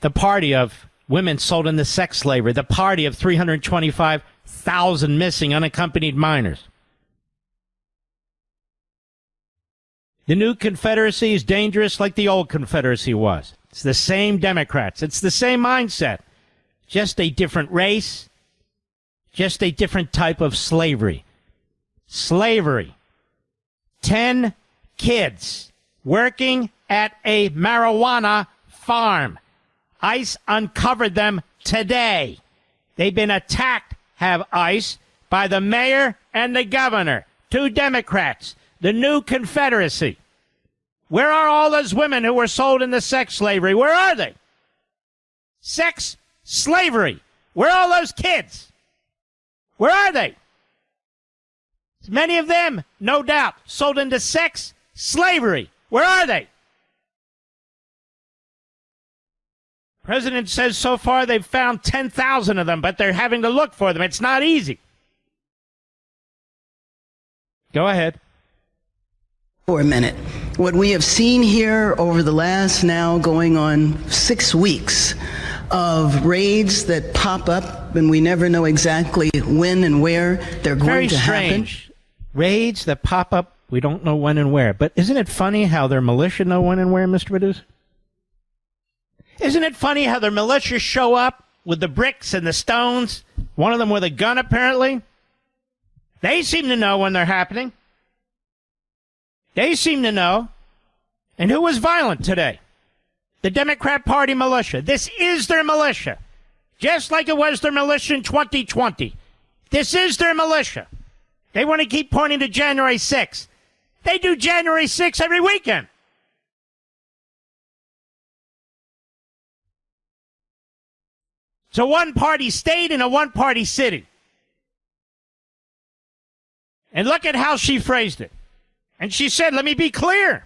The party of women sold into sex slavery, the party of 325,000 missing unaccompanied minors. The new Confederacy is dangerous like the old Confederacy was. It's the same Democrats. It's the same mindset. Just a different race. Just a different type of slavery. Slavery. 10 kids working at a marijuana farm. ICE uncovered them today. They've been attacked, have ICE, by the mayor and the governor. 2 Democrats. The new Confederacy. Where are all those women who were sold into sex slavery? Where are they? Sex slavery. Where are all those kids? Where are they? Many of them, no doubt, sold into sex slavery. Where are they? President says so far they've found 10,000 of them, but they're having to look for them. It's not easy. Go ahead. For a minute. What we have seen here over the last now going on 6 weeks of raids that pop up and we never know exactly when and where they're going to happen. Very strange. Raids that pop up, we don't know when and where. But isn't it funny how their militia know when and where, Mr. Producer? Isn't it funny how their militia show up with the bricks and the stones, one of them with a gun apparently? They seem to know when they're happening. They seem to know. And who was violent today? The Democrat Party militia. This is their militia. Just like it was their militia in 2020. This is their militia. They want to keep pointing to January 6th. They do January 6th every weekend. It's a one-party state in a one-party city. And look at how she phrased it. And she said, let me be clear.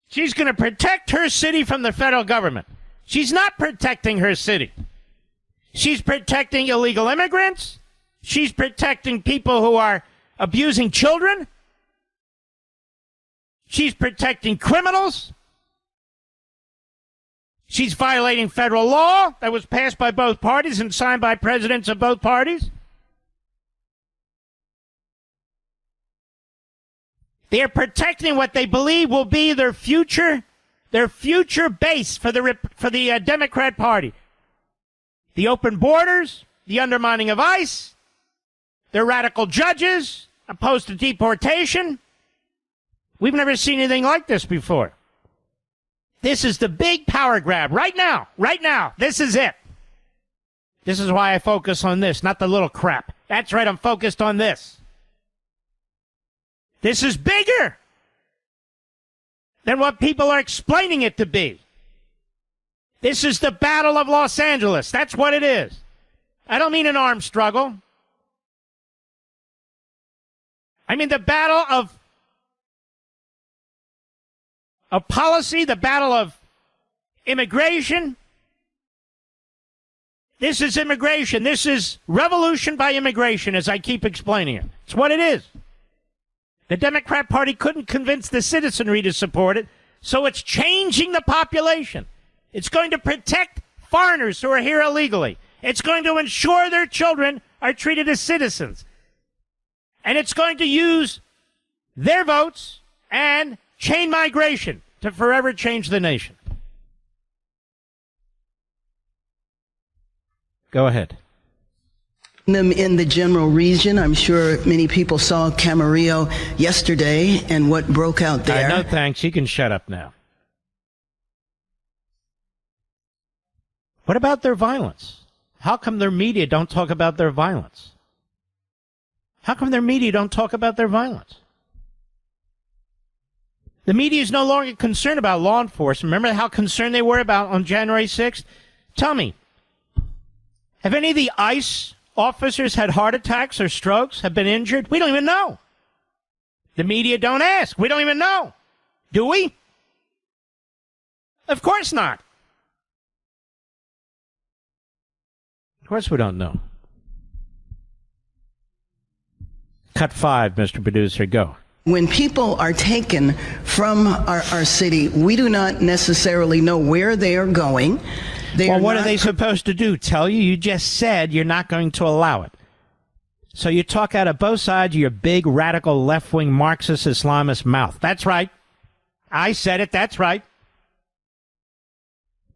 She's going to protect her city from the federal government. She's not protecting her city. She's protecting illegal immigrants. She's protecting people who are abusing children. She's protecting criminals. She's violating federal law that was passed by both parties and signed by presidents of both parties. They are protecting what they believe will be their future base for the Democrat Party. The open borders, the undermining of ICE, their radical judges opposed to deportation. We've never seen anything like this before. This is the big power grab right now. Right now. This is it. This is why I focus on this, not the little crap. That's right, I'm focused on this. This is bigger than what people are explaining it to be. This is the Battle of Los Angeles. That's what it is. I don't mean an armed struggle. I mean the battle of policy, the battle of immigration. This is immigration. This is revolution by immigration, as I keep explaining it. It's what it is. The Democrat Party couldn't convince the citizenry to support it, so it's changing the population. It's going to protect foreigners who are here illegally. It's going to ensure their children are treated as citizens. And it's going to use their votes and chain migration to forever change the nation. Go ahead. Them in the general region. I'm sure many people saw Camarillo yesterday and what broke out there. No, thanks. You can shut up now. What about their violence? How come their media don't talk about their violence? How come their media don't talk about their violence? The media is no longer concerned about law enforcement. Remember how concerned they were about on January 6th? Tell me, have any of the ICE officers had heart attacks or strokes, have been injured? We don't even know. The media don't ask. We don't even know. Do we? Of course not. Of course we don't know. Cut 5, Mr. Producer, go. When people are taken from our city, we do not necessarily know where they are going. Well, what are they supposed to do? Tell you? You just said you're not going to allow it. So you talk out of both sides of your big, radical, left-wing Marxist Islamist mouth. That's right. I said it. That's right.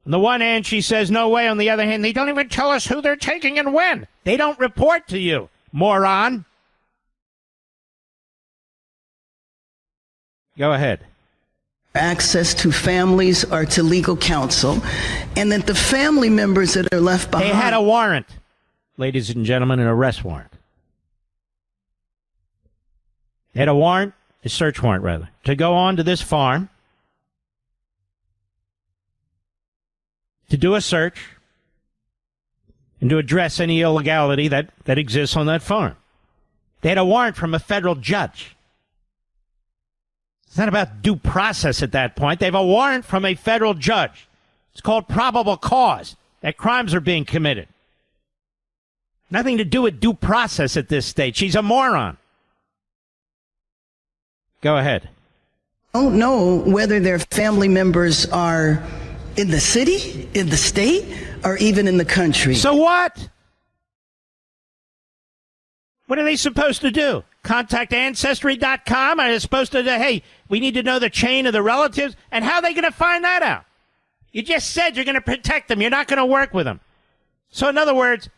On the one hand, she says, no way. On the other hand, they don't even tell us who they're taking and when. They don't report to you, moron. Go ahead. Access to families or to legal counsel, and that the family members that are left behind... They had a warrant, ladies and gentlemen, an arrest warrant. They had a warrant, a search warrant, rather, to go on to this farm, to do a search, and to address any illegality that exists on that farm. They had a warrant from a federal judge. It's not about due process at that point. They have a warrant from a federal judge. It's called probable cause that crimes are being committed. Nothing to do with due process at this stage. She's a moron. Go ahead. Don't know whether their family members are in the city, in the state, or even in the country. So what? What are they supposed to do? Contact Ancestry.com? Are they supposed to say, hey, we need to know the chain of the relatives? And how are they going to find that out? You just said you're going to protect them. You're not going to work with them. So in other words,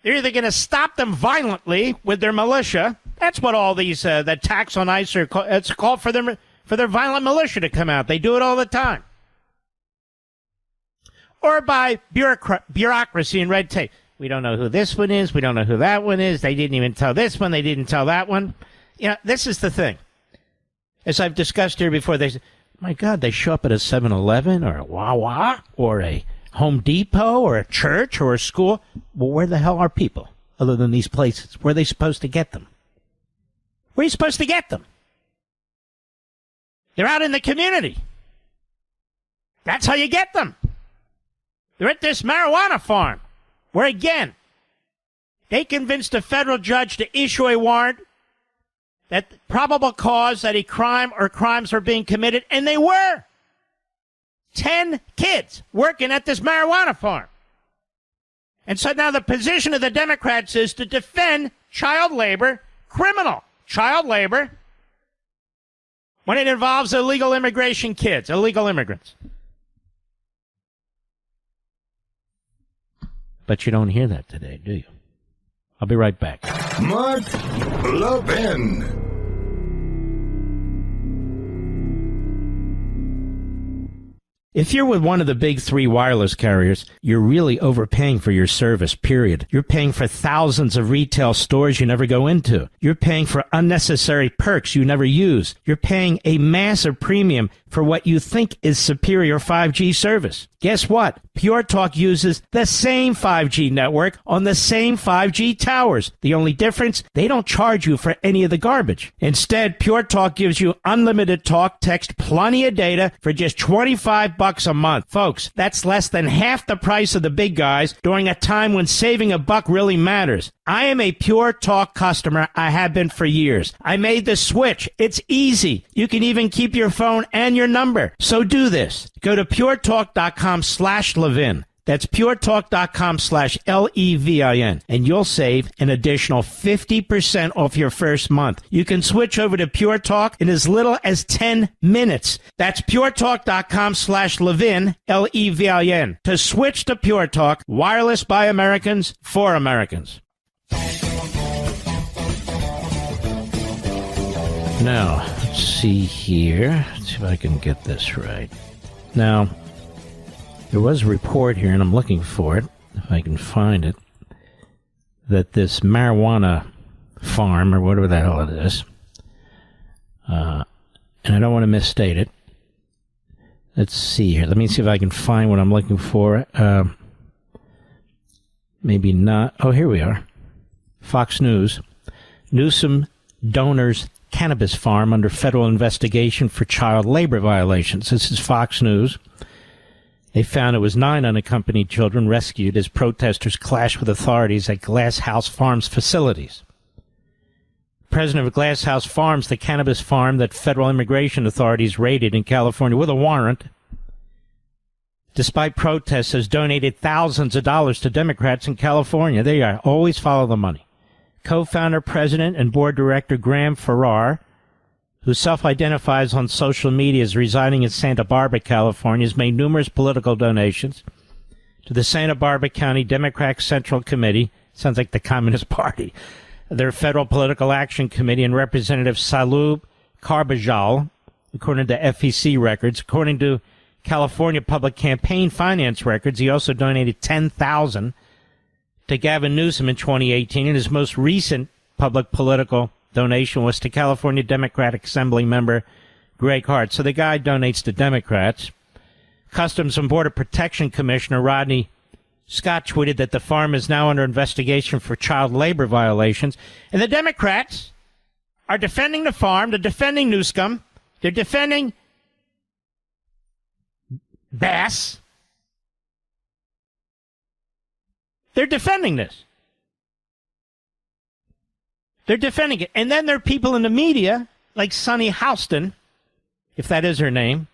they're either going to stop them violently with their militia. That's what all these the attacks on ICE are called. It's called for their violent militia to come out. They do it all the time. Or by bureaucracy and red tape. We don't know who this one is. We don't know who that one is. They didn't even tell this one. They didn't tell that one. You know, this is the thing. As I've discussed here before, they say, my God, they show up at a 7-Eleven or a Wawa or a Home Depot or a church or a school. Well, where the hell are people other than these places? Where are they supposed to get them? Where are you supposed to get them? They're out in the community. That's how you get them. They're at this marijuana farm. Where, again, they convinced a federal judge to issue a warrant that probable cause that a crime or crimes were being committed, and they were. 10 kids working at this marijuana farm. And so now the position of the Democrats is to defend child labor, criminal child labor, when it involves illegal immigration kids, illegal immigrants. But you don't hear that today, do you? I'll be right back. Mark Levin. If you're with one of the big 3 wireless carriers, you're really overpaying for your service, period. You're paying for thousands of retail stores you never go into. You're paying for unnecessary perks you never use. You're paying a massive premium for what you think is superior 5G service. Guess what? Pure Talk uses the same 5G network on the same 5G towers. The only difference, they don't charge you for any of the garbage. Instead, Pure Talk gives you unlimited talk, text, plenty of data for just $25 $5 a month. Folks, that's less than half the price of the big guys during a time when saving $1 really matters. I am a Pure Talk customer. I have been for years. I made the switch. It's easy. You can even keep your phone and your number. So do this. Go to puretalk.com/Levin. That's puretalk.com/Levin, and you'll save an additional 50% off your first month. You can switch over to Pure Talk in as little as 10 minutes. That's puretalk.com/Levin, Levin, to switch to Pure Talk, wireless by Americans, for Americans. Now, let's see here. Let's see if I can get this right. Now, there was a report here, and I'm looking for it, if I can find it, that this marijuana farm, or whatever the hell it is, and I don't want to misstate it. Let's see here. Let me see if I can find what I'm looking for. Maybe not. Oh, here we are. Fox News. Newsom donors cannabis farm under federal investigation for child labor violations. This is Fox News. They found it was 9 unaccompanied children rescued as protesters clashed with authorities at Glass House Farms facilities. President of Glass House Farms, the cannabis farm that federal immigration authorities raided in California with a warrant, despite protests, has donated thousands of dollars to Democrats in California. There you are. Always follow the money. Co-founder, president, and board director Graham Farrar, who self-identifies on social media as residing in Santa Barbara, California, has made numerous political donations to the Santa Barbara County Democratic Central Committee, sounds like the Communist Party, their Federal Political Action Committee, and Representative Salub Carbajal, according to FEC records. According to California Public Campaign Finance records, he also donated $10,000 to Gavin Newsom in 2018, and his most recent public political donation was to California Democratic Assembly member Greg Hart. So the guy donates to Democrats. Customs and Border Protection Commissioner Rodney Scott tweeted that the farm is now under investigation for child labor violations. And the Democrats are defending the farm. They're defending Newsom. They're defending Bass. They're defending this. They're defending it. And then there are people in the media, like Sunny Houston, if that is her name.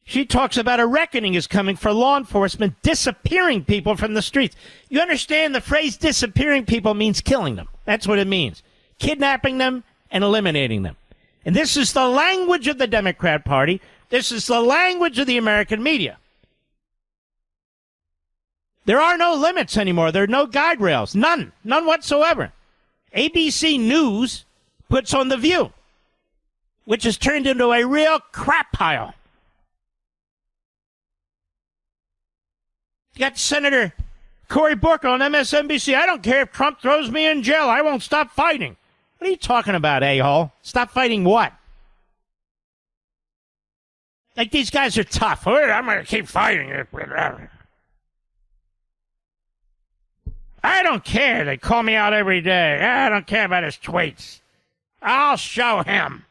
She talks about a reckoning is coming for law enforcement disappearing people from the streets. You understand the phrase disappearing people means killing them. That's what it means. Kidnapping them and eliminating them. And this is the language of the Democrat Party. This is the language of the American media. There are no limits anymore. There are no guide rails. None. None whatsoever. ABC News puts on The View, which has turned into a real crap pile. You got Senator Cory Booker on MSNBC. I don't care if Trump throws me in jail. I won't stop fighting. What are you talking about, a-hole? Stop fighting what? Like these guys are tough. I'm going to keep fighting. I don't care. They call me out every day. I don't care about his tweets. I'll show him.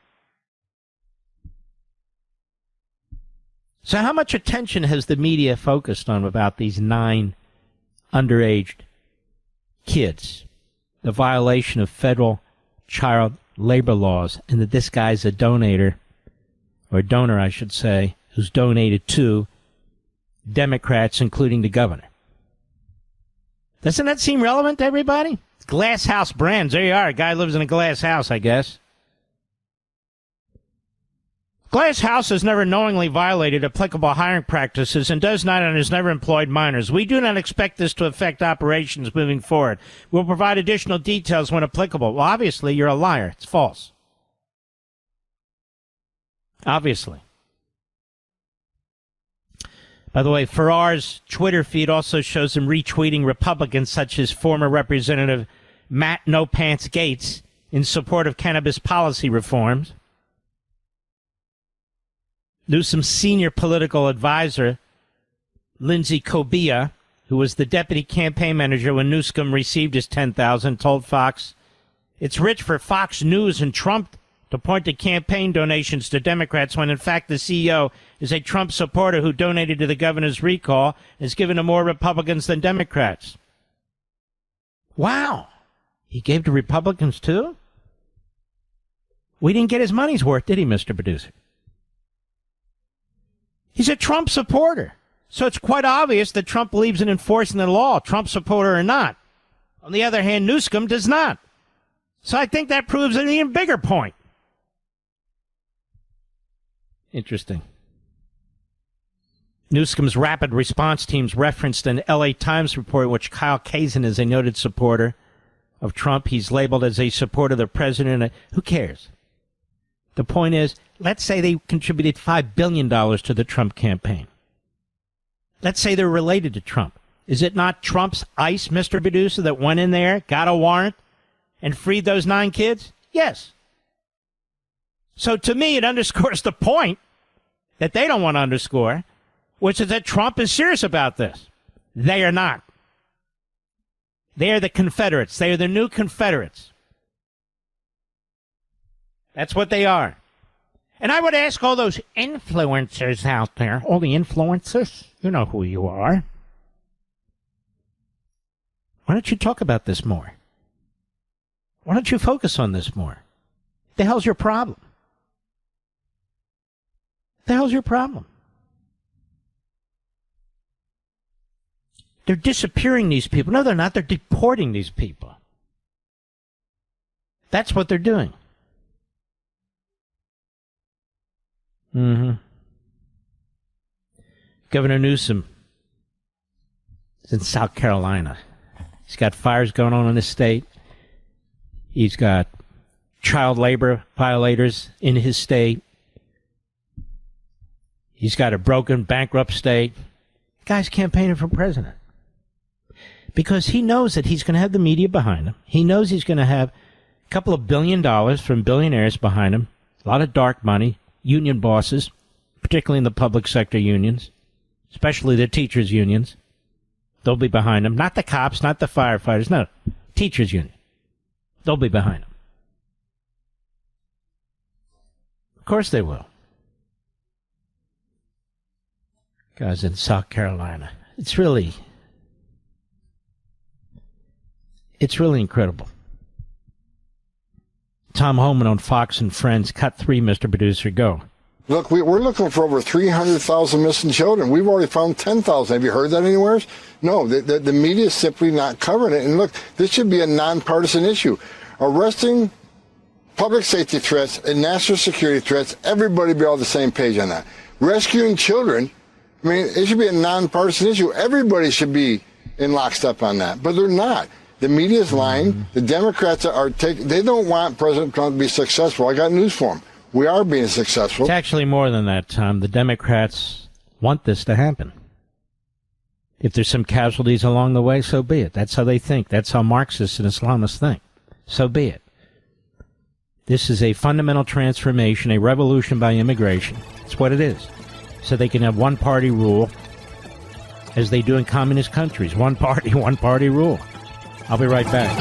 So how much attention has the media focused on about these 9 underage kids? The violation of federal child labor laws, and that this guy's a donor, I should say, who's donated to Democrats, including the governor. Doesn't that seem relevant to everybody? Glass House Brands. There you are. A guy lives in a glass house, I guess. Glass House has never knowingly violated applicable hiring practices and does not and has never employed minors. We do not expect this to affect operations moving forward. We'll provide additional details when applicable. Well, obviously, you're a liar. It's false. Obviously. By the way, Farrar's Twitter feed also shows him retweeting Republicans such as former Representative Matt No Pants Gaetz in support of cannabis policy reforms. Newsom's senior political advisor, Lindsay Kobia, who was the deputy campaign manager when Newsom received his $10,000, told Fox, "It's rich for Fox News and Trump to point to campaign donations to Democrats when, in fact, the CEO is a Trump supporter who donated to the governor's recall and is given to more Republicans than Democrats. Wow. He gave to Republicans, too? We didn't get his money's worth, did he, Mr. Producer? He's a Trump supporter. So it's quite obvious that Trump believes in enforcing the law, Trump supporter or not. On the other hand, Newsom does not. So I think that proves an even bigger point. Interesting. Newsom's rapid response teams referenced an LA Times report in which Kyle Kazin is a noted supporter of Trump. He's labeled as a supporter of the president. Who cares? The point is, let's say they contributed $5 billion to the Trump campaign. Let's say they're related to Trump. Is it not Trump's ICE, Mr. Producer, that went in there, got a warrant, and freed those 9 kids? Yes. So to me, it underscores the point that they don't want to underscore, which is that Trump is serious about this. They are not. They are the Confederates. They are the new Confederates. That's what they are. And I would ask all those influencers out there, all the influencers, you know who you are. Why don't you talk about this more? Why don't you focus on this more? The hell's your problem? The hell's your problem? They're disappearing these people. No, they're not. They're deporting these people. That's what they're doing. Governor Newsom is in South Carolina. He's got fires going on in his state. He's got child labor violators in his state. He's got a broken, bankrupt state. The guy's campaigning for president because he knows that he's going to have the media behind him. He knows he's going to have a couple of $1 billion from billionaires behind him, a lot of dark money, union bosses, particularly in the public sector unions, especially the teachers' unions. They'll be behind him. Not the cops, not the firefighters. No, teachers' union. They'll be behind him. Of course they will. Guys in South Carolina. It's really incredible. Tom Homan on Fox and Friends. Cut 3, Mr. Producer. Go. Look, we're looking for over 300,000 missing children. We've already found 10,000. Have you heard that anywhere? No, the media is simply not covering it. And look, this should be a nonpartisan issue. Arresting public safety threats and national security threats, everybody be on the same page on that. Rescuing children, I mean, it should be a nonpartisan issue. Everybody should be in lockstep on that, but they're not. The media is lying. The Democrats they don't want President Trump to be successful. I got news for them. We are being successful. It's actually more than that, Tom. The Democrats want this to happen. If there's some casualties along the way, so be it. That's how they think. That's how Marxists and Islamists think. So be it. This is a fundamental transformation, a revolution by immigration. It's what it is. So they can have one-party rule, as they do in communist countries. One party rule. I'll be right back.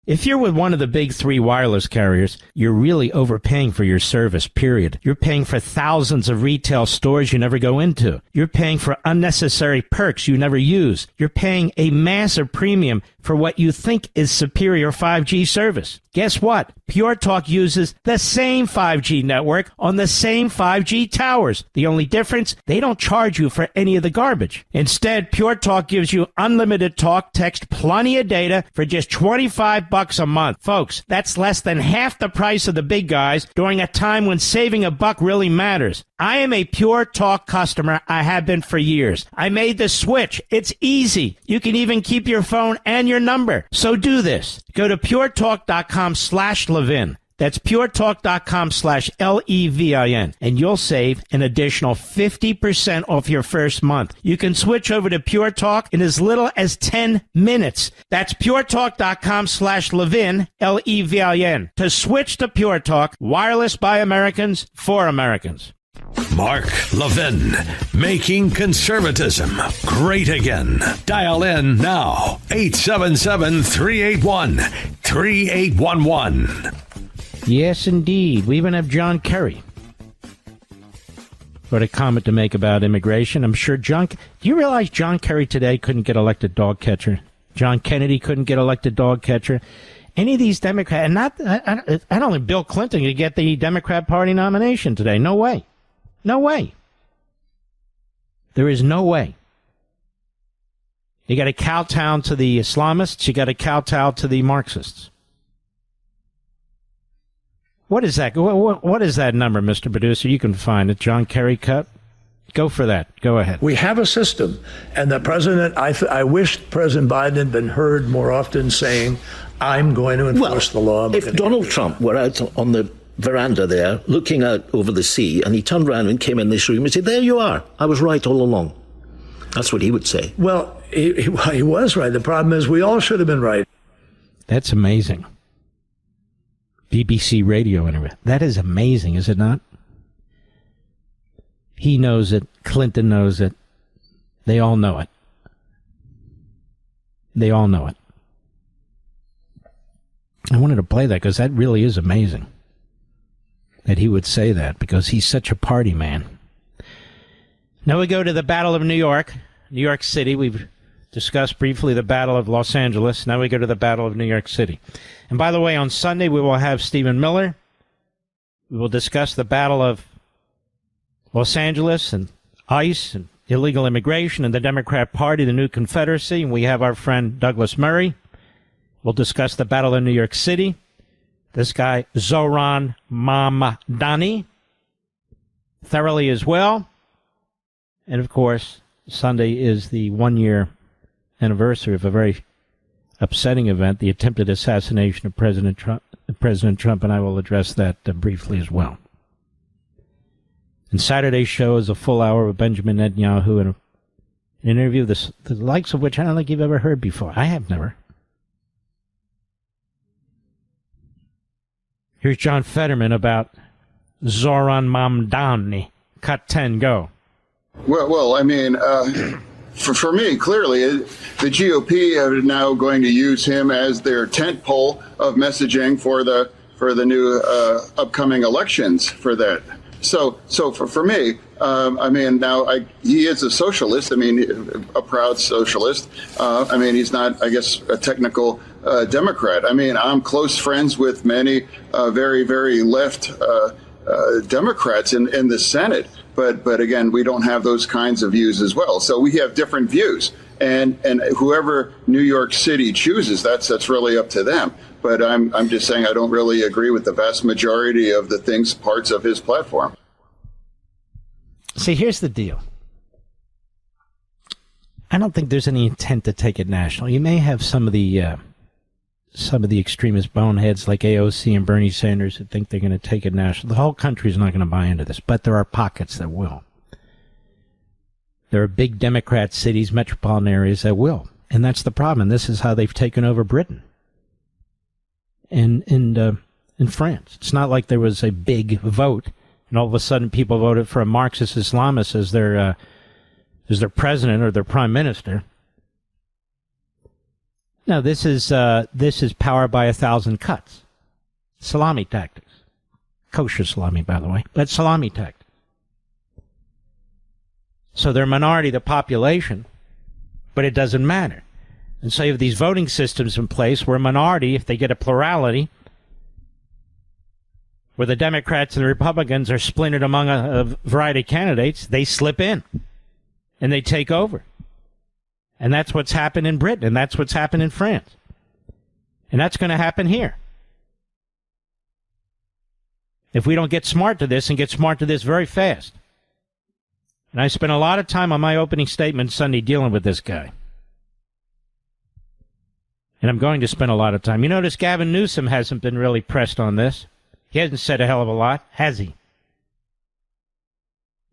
If you're with one of the big 3 wireless carriers, you're really overpaying for your service, period. You're paying for thousands of retail stores you never go into. You're paying for unnecessary perks you never use. You're paying a massive premium for what you think is superior 5G service. Guess what? Pure Talk uses the same 5G network on the same 5G towers. The only difference, they don't charge you for any of the garbage. Instead, Pure Talk gives you unlimited talk, text, plenty of data for just $25 a month. Folks, that's less than half the price of the big guys during a time when saving a buck really matters. I am a Pure Talk customer. I have been for years. I made the switch. It's easy. You can even keep your phone and your number. So do this. Go to puretalk.com/Levin. That's puretalk.com/Levin. And you'll save an additional 50% off your first month. You can switch over to Pure Talk in as little as 10 minutes. That's puretalk.com/Levin, Levin. To switch to Pure Talk, wireless by Americans, for Americans. Mark Levin, making conservatism great again. Dial in now, 877-381-3811. Yes, indeed. We even have John Kerry. Got a comment to make about immigration. I'm sure do you realize John Kerry today couldn't get elected dog catcher? John Kennedy couldn't get elected dog catcher. Any of these Democrats, and I don't think Bill Clinton could get the Democrat Party nomination today. No way. No way. There is no way. You got to kowtow to the Islamists. You got to kowtow to the Marxists. What is that? What is that number, Mr. Producer? You can find it. John Kerry cut. Go for that. Go ahead. We have a system, and the president, I wish President Biden had been heard more often saying, I'm going to enforce the law. If Donald Trump were out on the veranda there, looking out over the sea, and he turned around and came in this room and said, there you are. I was right all along. That's what he would say. Well, he was right. The problem is we all should have been right. That's amazing. BBC radio interview. That is amazing, is it not? He knows it. Clinton knows it. They all know it. They all know it. I wanted to play that because that really is amazing that he would say that, because he's such a party man. Now we go to the Battle of New York City. We've discussed briefly the Battle of Los Angeles. Now we go to the Battle of New York City. And by the way, on Sunday we will have Stephen Miller. We will discuss the Battle of Los Angeles and ICE and illegal immigration and the Democrat Party, the new Confederacy. And we have our friend Douglas Murray. We'll discuss the Battle of New York City. This guy, Zoran Mamdani, thoroughly as well. And, of course, Sunday is the one-year anniversary of a very upsetting event, the attempted assassination of President Trump, and I will address that briefly as well. And Saturday's show is a full hour with Benjamin Netanyahu and an interview the likes of which I don't think you've ever heard before. I have never. Here's John Fetterman about Zoran Mamdani. Cut 10, go. Well, I mean, for me, clearly, the GOP are now going to use him as their tent pole of messaging for the new upcoming elections for that. So for me, I mean, now he is a socialist. I mean, a proud socialist. I mean, he's not, I guess, a technical Democrat. I mean, I'm close friends with many very, very left Democrats in the Senate. But again, we don't have those kinds of views as well. So we have different views. And whoever New York City chooses, that's really up to them. But I'm just saying I don't really agree with the vast majority of the parts of his platform. See, here's the deal. I don't think there's any intent to take it national. You may have some of the extremist boneheads like AOC and Bernie Sanders that think they're going to take it national. The whole country's not going to buy into this, but there are pockets that will. There are big Democrat cities, metropolitan areas that will. And that's the problem. And this is how they've taken over Britain and in France. It's not like there was a big vote and all of a sudden people voted for a Marxist Islamist as their president or their prime minister. No, this is power by 1,000 cuts. Salami tactics. Kosher salami, by the way. But salami tactics. So they're a minority of the population, but it doesn't matter. And so you have these voting systems in place where a minority, if they get a plurality, where the Democrats and the Republicans are splintered among a variety of candidates, they slip in and they take over. And that's what's happened in Britain, and that's what's happened in France. And that's going to happen here. If we don't get smart to this, and get smart to this very fast. And I spent a lot of time on my opening statement Sunday dealing with this guy. And I'm going to spend a lot of time. You notice Gavin Newsom hasn't been really pressed on this. He hasn't said a hell of a lot, has he?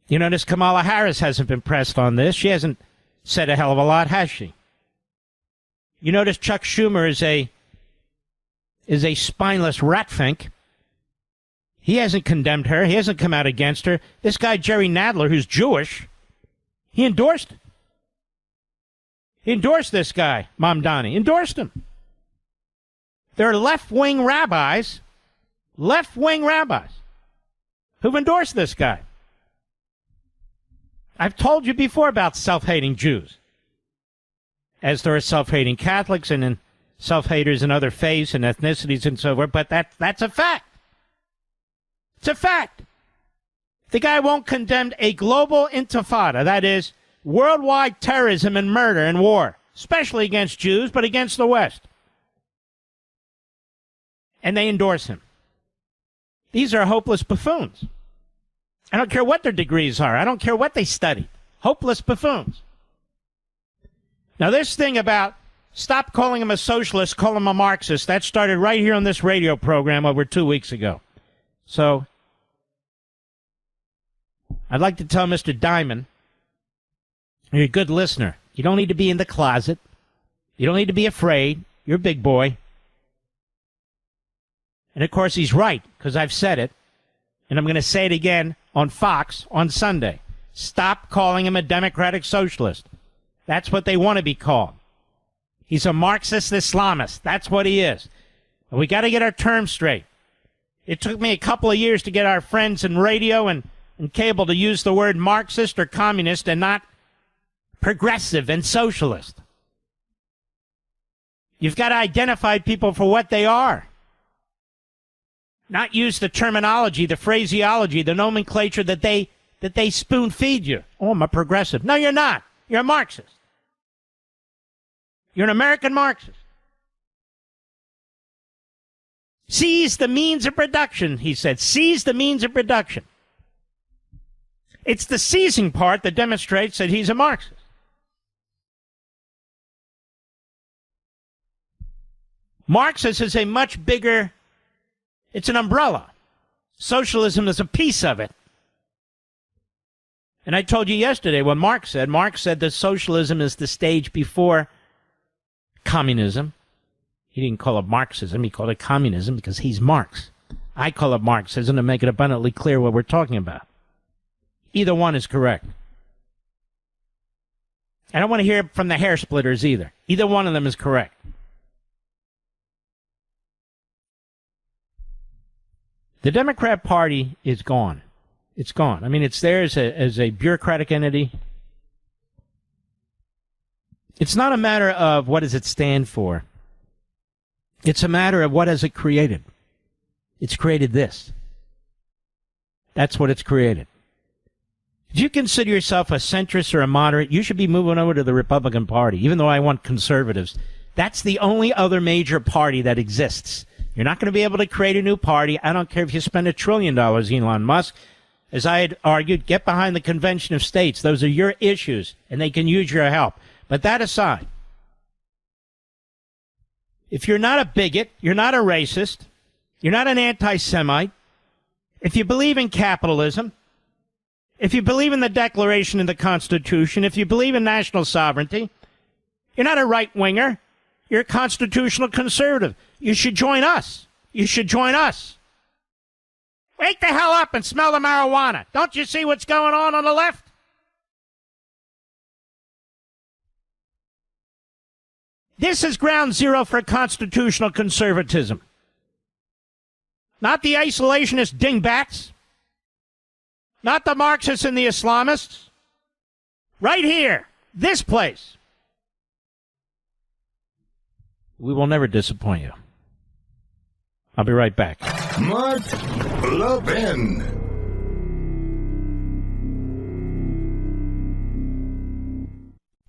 You notice Kamala Harris hasn't been pressed on this. She hasn't said a hell of a lot, has she? You notice Chuck Schumer is a spineless ratfink. He hasn't condemned her. He hasn't come out against her. This guy, Jerry Nadler, who's Jewish, he endorsed it. He endorsed this guy, Mamdani. Endorsed him. There are left-wing rabbis left-wing rabbis who've endorsed this guy. I've told you before about self-hating Jews, as there are self-hating Catholics and self-haters in other faiths and ethnicities and so forth, but that's a fact. It's a fact. The guy won't condemn a global intifada, that is, worldwide terrorism and murder and war, especially against Jews, but against the West. And they endorse him. These are hopeless buffoons. I don't care what their degrees are. I don't care what they studied. Hopeless buffoons. Now, this thing about stop calling him a socialist, call him a Marxist, that started right here on this radio program over 2 weeks ago. So, I'd like to tell Mr. Diamond, you're a good listener. You don't need to be in the closet. You don't need to be afraid. You're a big boy. And, of course, he's right, because I've said it. And I'm going to say it again on Fox on Sunday. Stop calling him a democratic socialist. That's what they want to be called. He's a Marxist Islamist. That's what he is. And we got to get our terms straight. It took me a couple of years to get our friends in radio and cable to use the word Marxist or communist and not progressive and socialist. You've got to identify people for what they are. Not use the terminology, the phraseology, the nomenclature that they spoon feed you. Oh, I'm a progressive. No, you're not. You're a Marxist. You're an American Marxist. Seize the means of production, he said. Seize the means of production. It's the seizing part that demonstrates that he's a Marxist. Marxist is a much bigger, it's an umbrella. Socialism is a piece of it. And I told you yesterday what Marx said that socialism is the stage before communism. He didn't call it Marxism, he called it communism because he's Marx. I call it Marxism to make it abundantly clear what we're talking about. Either one is correct. I don't want to hear from the hair splitters either. Either one of them is correct. The Democrat Party is gone. It's gone. I mean, it's there as a bureaucratic entity. It's not a matter of what does it stand for. It's a matter of what has it created. It's created this. That's what it's created. If you consider yourself a centrist or a moderate, you should be moving over to the Republican Party, even though I want conservatives. That's the only other major party that exists. You're not going to be able to create a new party. I don't care if you spend $1 trillion, Elon Musk. As I had argued, get behind the Convention of States. Those are your issues, and they can use your help. But that aside, if you're not a bigot, you're not a racist, you're not an anti-Semite, if you believe in capitalism, if you believe in the Declaration and the Constitution, if you believe in national sovereignty, you're not a right-winger, you're a constitutional conservative. You should join us. You should join us. Wake the hell up and smell the marijuana. Don't you see what's going on the left? This is ground zero for constitutional conservatism. Not the isolationist dingbats. Not the Marxists and the Islamists. Right here. This place. We will never disappoint you. I'll be right back. Mark Levin.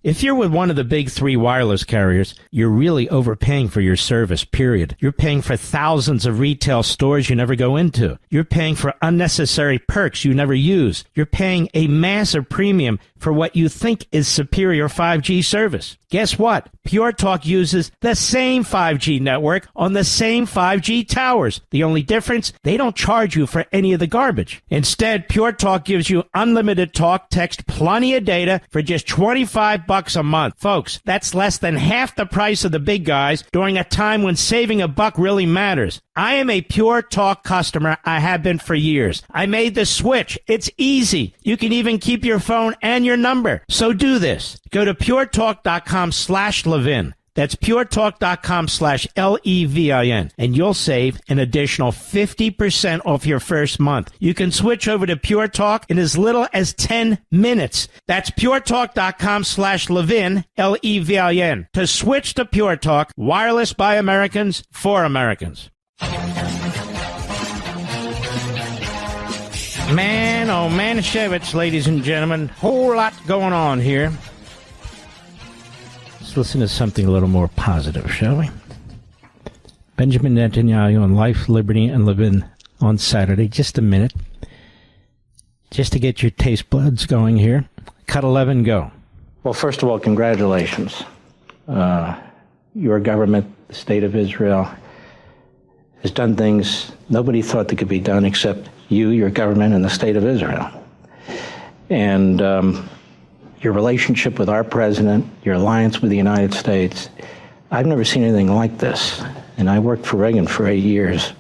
If you're with one of the big three wireless carriers, you're really overpaying for your service, period. You're paying for thousands of retail stores you never go into. You're paying for unnecessary perks you never use. You're paying a massive premium for what you think is superior 5G service. Guess what? Pure Talk uses the same 5G network on the same 5G towers. The only difference, they don't charge you for any of the garbage. Instead, Pure Talk gives you unlimited talk, text, plenty of data for just $25 a month. Folks, that's less than half the price of the big guys during a time when saving a buck really matters. I am a Pure Talk customer. I have been for years. I made the switch. It's easy. You can even keep your phone and your number. So do this. Go to puretalk.com/Levin. That's puretalk.com/LEVIN, and you'll save an additional 50% off your first month. You can switch over to Pure Talk in as little as 10 minutes. That's puretalk.com/Levin, LEVIN, to switch to Pure Talk, wireless by Americans, for Americans. Man, oh, Manischewitz, ladies and gentlemen, whole lot going on here. Let's listen to something a little more positive, shall we? Benjamin Netanyahu on Life, Liberty, and Levin on Saturday. Just a minute. Just to get your taste buds going here. Cut 11, go. Well, first of all, congratulations. Your government, the State of Israel, has done things nobody thought that could be done except you, your government, and the State of Israel. And your relationship with our president, your alliance with the United States, I've never seen anything like this. And I worked for Reagan for 8 years.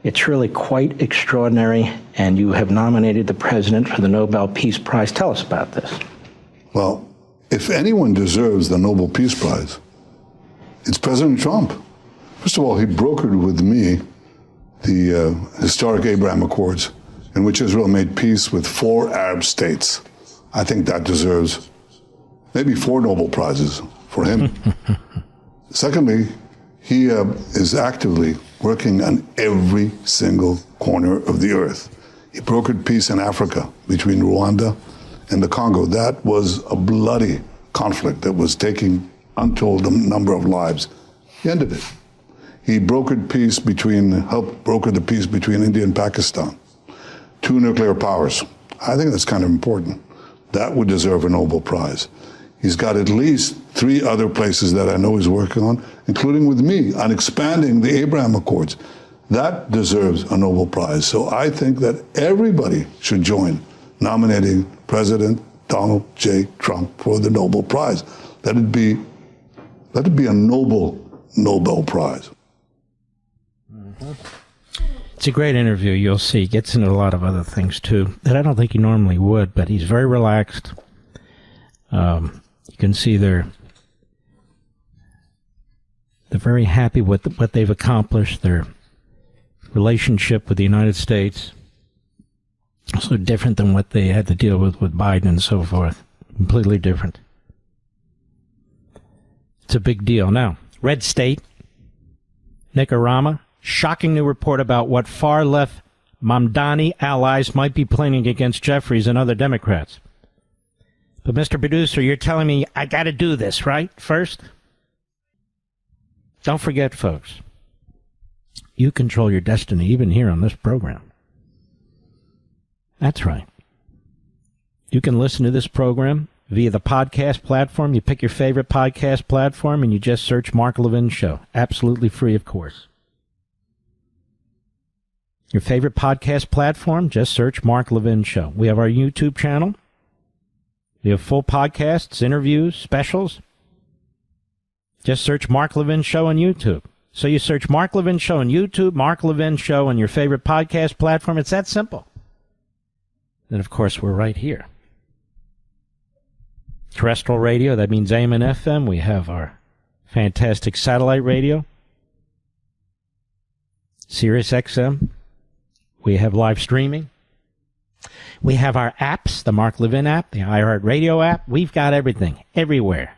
It's really quite extraordinary, and you have nominated the president for the Nobel Peace Prize. Tell us about this. Well, if anyone deserves the Nobel Peace Prize, it's President Trump. First of all, he brokered with me the historic Abraham Accords, in which Israel made peace with 4 Arab states. I think that deserves maybe 4 Nobel Prizes for him. Secondly, he is actively working on every single corner of the earth. He brokered peace in Africa between Rwanda and the Congo. That was a bloody conflict that was taking untold number of lives. He ended it. He brokered peace helped broker the peace between India and Pakistan. 2 nuclear powers. I think that's kind of important. That would deserve a Nobel Prize. He's got at least 3 other places that I know he's working on, including with me, on expanding the Abraham Accords. That deserves a Nobel Prize. So I think that everybody should join nominating President Donald J. Trump for the Nobel Prize. Let it be a noble Nobel Prize. It's a great interview. You'll see. He gets into a lot of other things, too, that I don't think he normally would, but he's very relaxed. You can see they're very happy with what they've accomplished, their relationship with the United States. Also different than what they had to deal with Biden and so forth. Completely different. It's a big deal. Now, red state, Nicaragua. Shocking new report about what far-left Mamdani allies might be planning against Jeffries and other Democrats. But, Mr. Producer, you're telling me I got to do this, right, first? Don't forget, folks, you control your destiny even here on this program. That's right. You can listen to this program via the podcast platform. You pick your favorite podcast platform, and you just search Mark Levin Show. Absolutely free, of course. Your favorite podcast platform, just search Mark Levin Show. We have our YouTube channel. We have full podcasts, interviews, specials. Just search Mark Levin Show on YouTube. So you search Mark Levin Show on YouTube, Mark Levin Show on your favorite podcast platform. It's that simple. Then, of course, we're right here. Terrestrial radio, that means AM and FM. We have our fantastic satellite radio. Sirius XM. We have live streaming. We have our apps, the Mark Levin app, the iHeartRadio app. We've got everything, everywhere.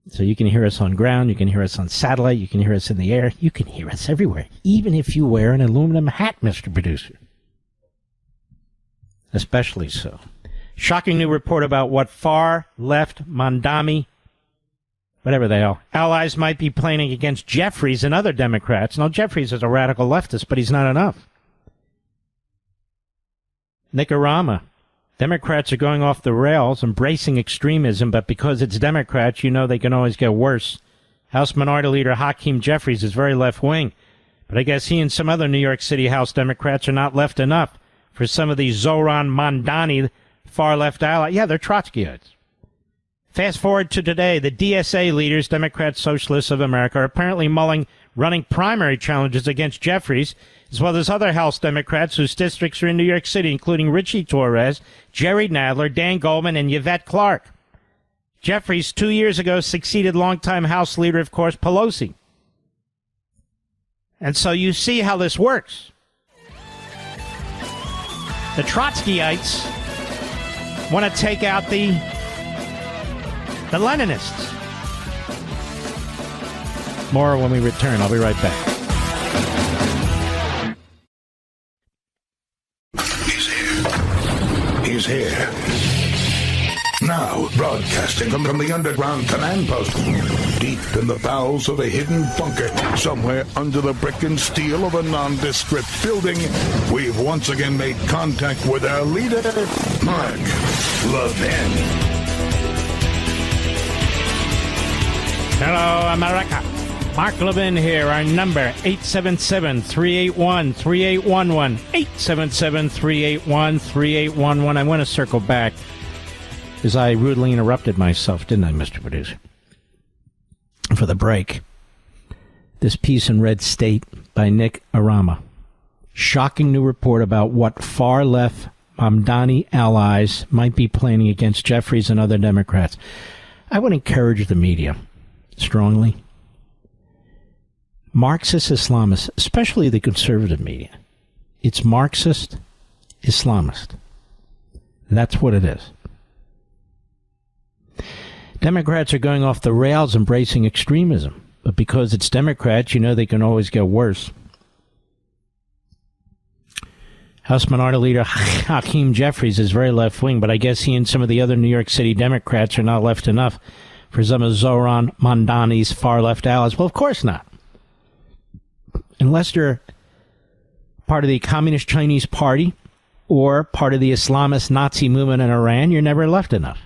So you can hear us on ground, you can hear us on satellite, you can hear us in the air, you can hear us everywhere, even if you wear an aluminum hat, Mr. Producer. Especially so. Shocking new report about what far-left Mamdani, whatever they are, allies might be planning against Jeffries and other Democrats. Now, Jeffries is a radical leftist, but he's not enough. Nicaragua. Democrats are going off the rails, embracing extremism, but because it's Democrats, you know they can always get worse. House Minority Leader Hakeem Jeffries is very left-wing, but I guess he and some other New York City House Democrats are not left enough for some of these Zoran Mamdani far-left allies. Yeah, they're Trotskyites. Fast forward to today, the DSA leaders, Democrats, Socialists of America, are apparently mulling running primary challenges against Jeffries, as well as other House Democrats whose districts are in New York City, including Richie Torres, Jerry Nadler, Dan Goldman, and Yvette Clark. Jeffries 2 years ago succeeded longtime House Leader, of course, Pelosi. And so you see how this works. The Trotskyites want to take out the Leninists. More when we return. I'll be right back. He's here. Now, broadcasting from the underground command post, deep in the bowels of a hidden bunker, somewhere under the brick and steel of a nondescript building, we've once again made contact with our leader, Mark Levin. Hello, America. Mark Levin here. Our number, 877-381-3811. 877-381-3811. I want to circle back, as I rudely interrupted myself, didn't I, Mr. Producer? For the break. This piece in Red State by Nick Arama. Shocking new report about what far-left Mamdani allies might be planning against Jeffries and other Democrats. I would encourage the media, strongly, Marxist Islamist, especially the conservative media. It's Marxist Islamist. That's what it is. Democrats are going off the rails embracing extremism. But because it's Democrats, you know they can always get worse. House Minority Leader Hakeem Jeffries is very left-wing, but I guess he and some of the other New York City Democrats are not left enough for some of Zohran Mamdani's far-left allies. Well, of course not. Unless you're part of the Communist Chinese Party or part of the Islamist Nazi movement in Iran, you're never left enough.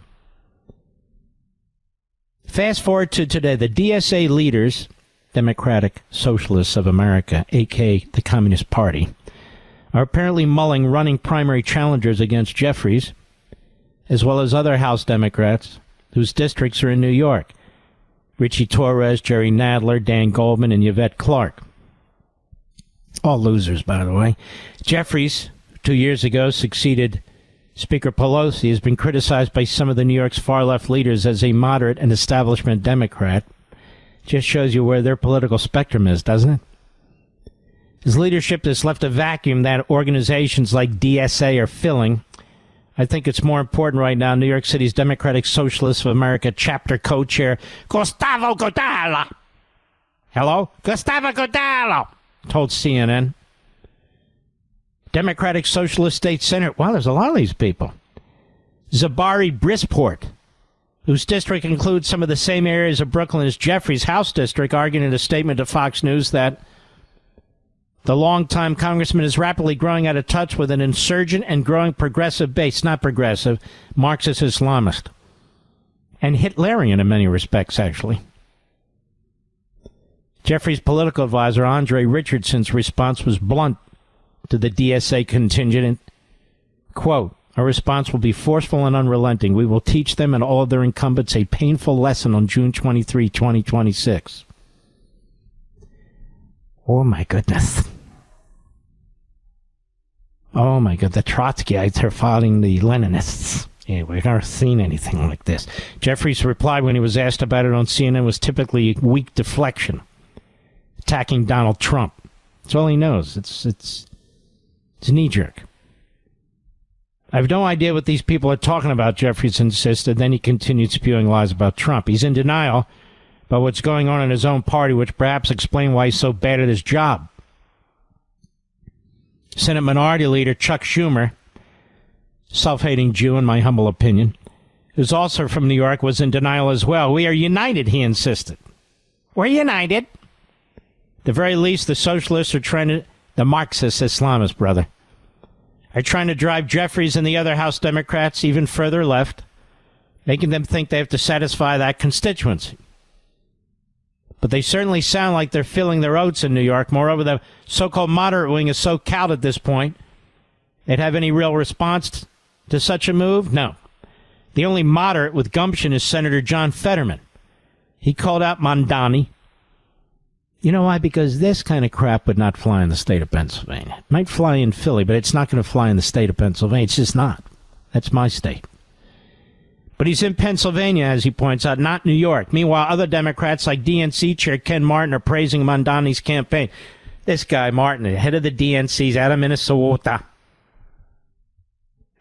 Fast forward to today. The DSA leaders, Democratic Socialists of America, a.k.a. the Communist Party, are apparently mulling running primary challengers against Jeffries, as well as other House Democrats whose districts are in New York. Richie Torres, Jerry Nadler, Dan Goldman, and Yvette Clark. All losers, by the way. Jeffries, 2 years ago, succeeded Speaker Pelosi, has been criticized by some of the New York's far-left leaders as a moderate and establishment Democrat. Just shows you where their political spectrum is, doesn't it? His leadership has left a vacuum that organizations like DSA are filling. I think it's more important right now. New York City's Democratic Socialists of America chapter co-chair, Gustavo Godala. Hello? Gustavo Godala told CNN. Democratic Socialist State Senator. Wow, there's a lot of these people. Zabari Brisport, whose district includes some of the same areas of Brooklyn as Jeffries' House district, argued in a statement to Fox News that the longtime congressman is rapidly growing out of touch with an insurgent and growing progressive base, not progressive, Marxist Islamist, and Hitlerian in many respects, actually. Jeffries' political advisor, Andre Richardson's response was blunt to the DSA contingent. Quote, our response will be forceful and unrelenting. We will teach them and all of their incumbents a painful lesson on June 23, 2026. Oh, my goodness. Oh, my God. The Trotskyites are fighting the Leninists. Yeah, we've never seen anything like this. Jeffries' reply when he was asked about it on CNN was typically weak deflection, attacking Donald Trump. That's all he knows. It's knee-jerk. I have no idea what these people are talking about, Jeffries insisted. Then he continued spewing lies about Trump. He's in denial about what's going on in his own party, which perhaps explains why he's so bad at his job. Senate Minority Leader Chuck Schumer, self-hating Jew in my humble opinion, who's also from New York, was in denial as well. We are united, he insisted. We're united. At the very least, the socialists are trying to, the Marxist Islamist, brother, are trying to drive Jeffries and the other House Democrats even further left, making them think they have to satisfy that constituency. But they certainly sound like they're filling their oats in New York. Moreover, the so-called moderate wing is so cowed at this point. They'd have any real response to such a move? No. The only moderate with gumption is Senator John Fetterman. He called out Mamdani. You know why? Because this kind of crap would not fly in the state of Pennsylvania. It might fly in Philly, but it's not going to fly in the state of Pennsylvania. It's just not. That's my state. But But he's in Pennsylvania, as he points out, not New York. Meanwhile, other Democrats like DNC Chair Ken Martin are praising Mamdani's campaign. This guy, Martin, the head of the DNC's out of Minnesota.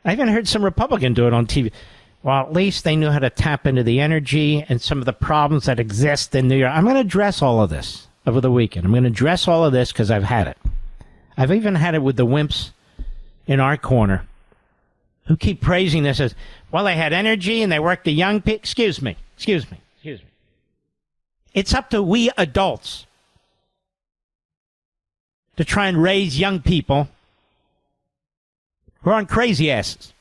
I even heard some Republican do it on TV. Well, at least they knew how to tap into the energy and some of the problems that exist in New York. I'm going to address all of this over the weekend. I'm going to address all of this because I've had it. I've even had it with the wimps in our corner who keep praising this as, well, they had energy and they worked the young people. Excuse me. It's up to we adults to try and raise young people who are on crazy asses.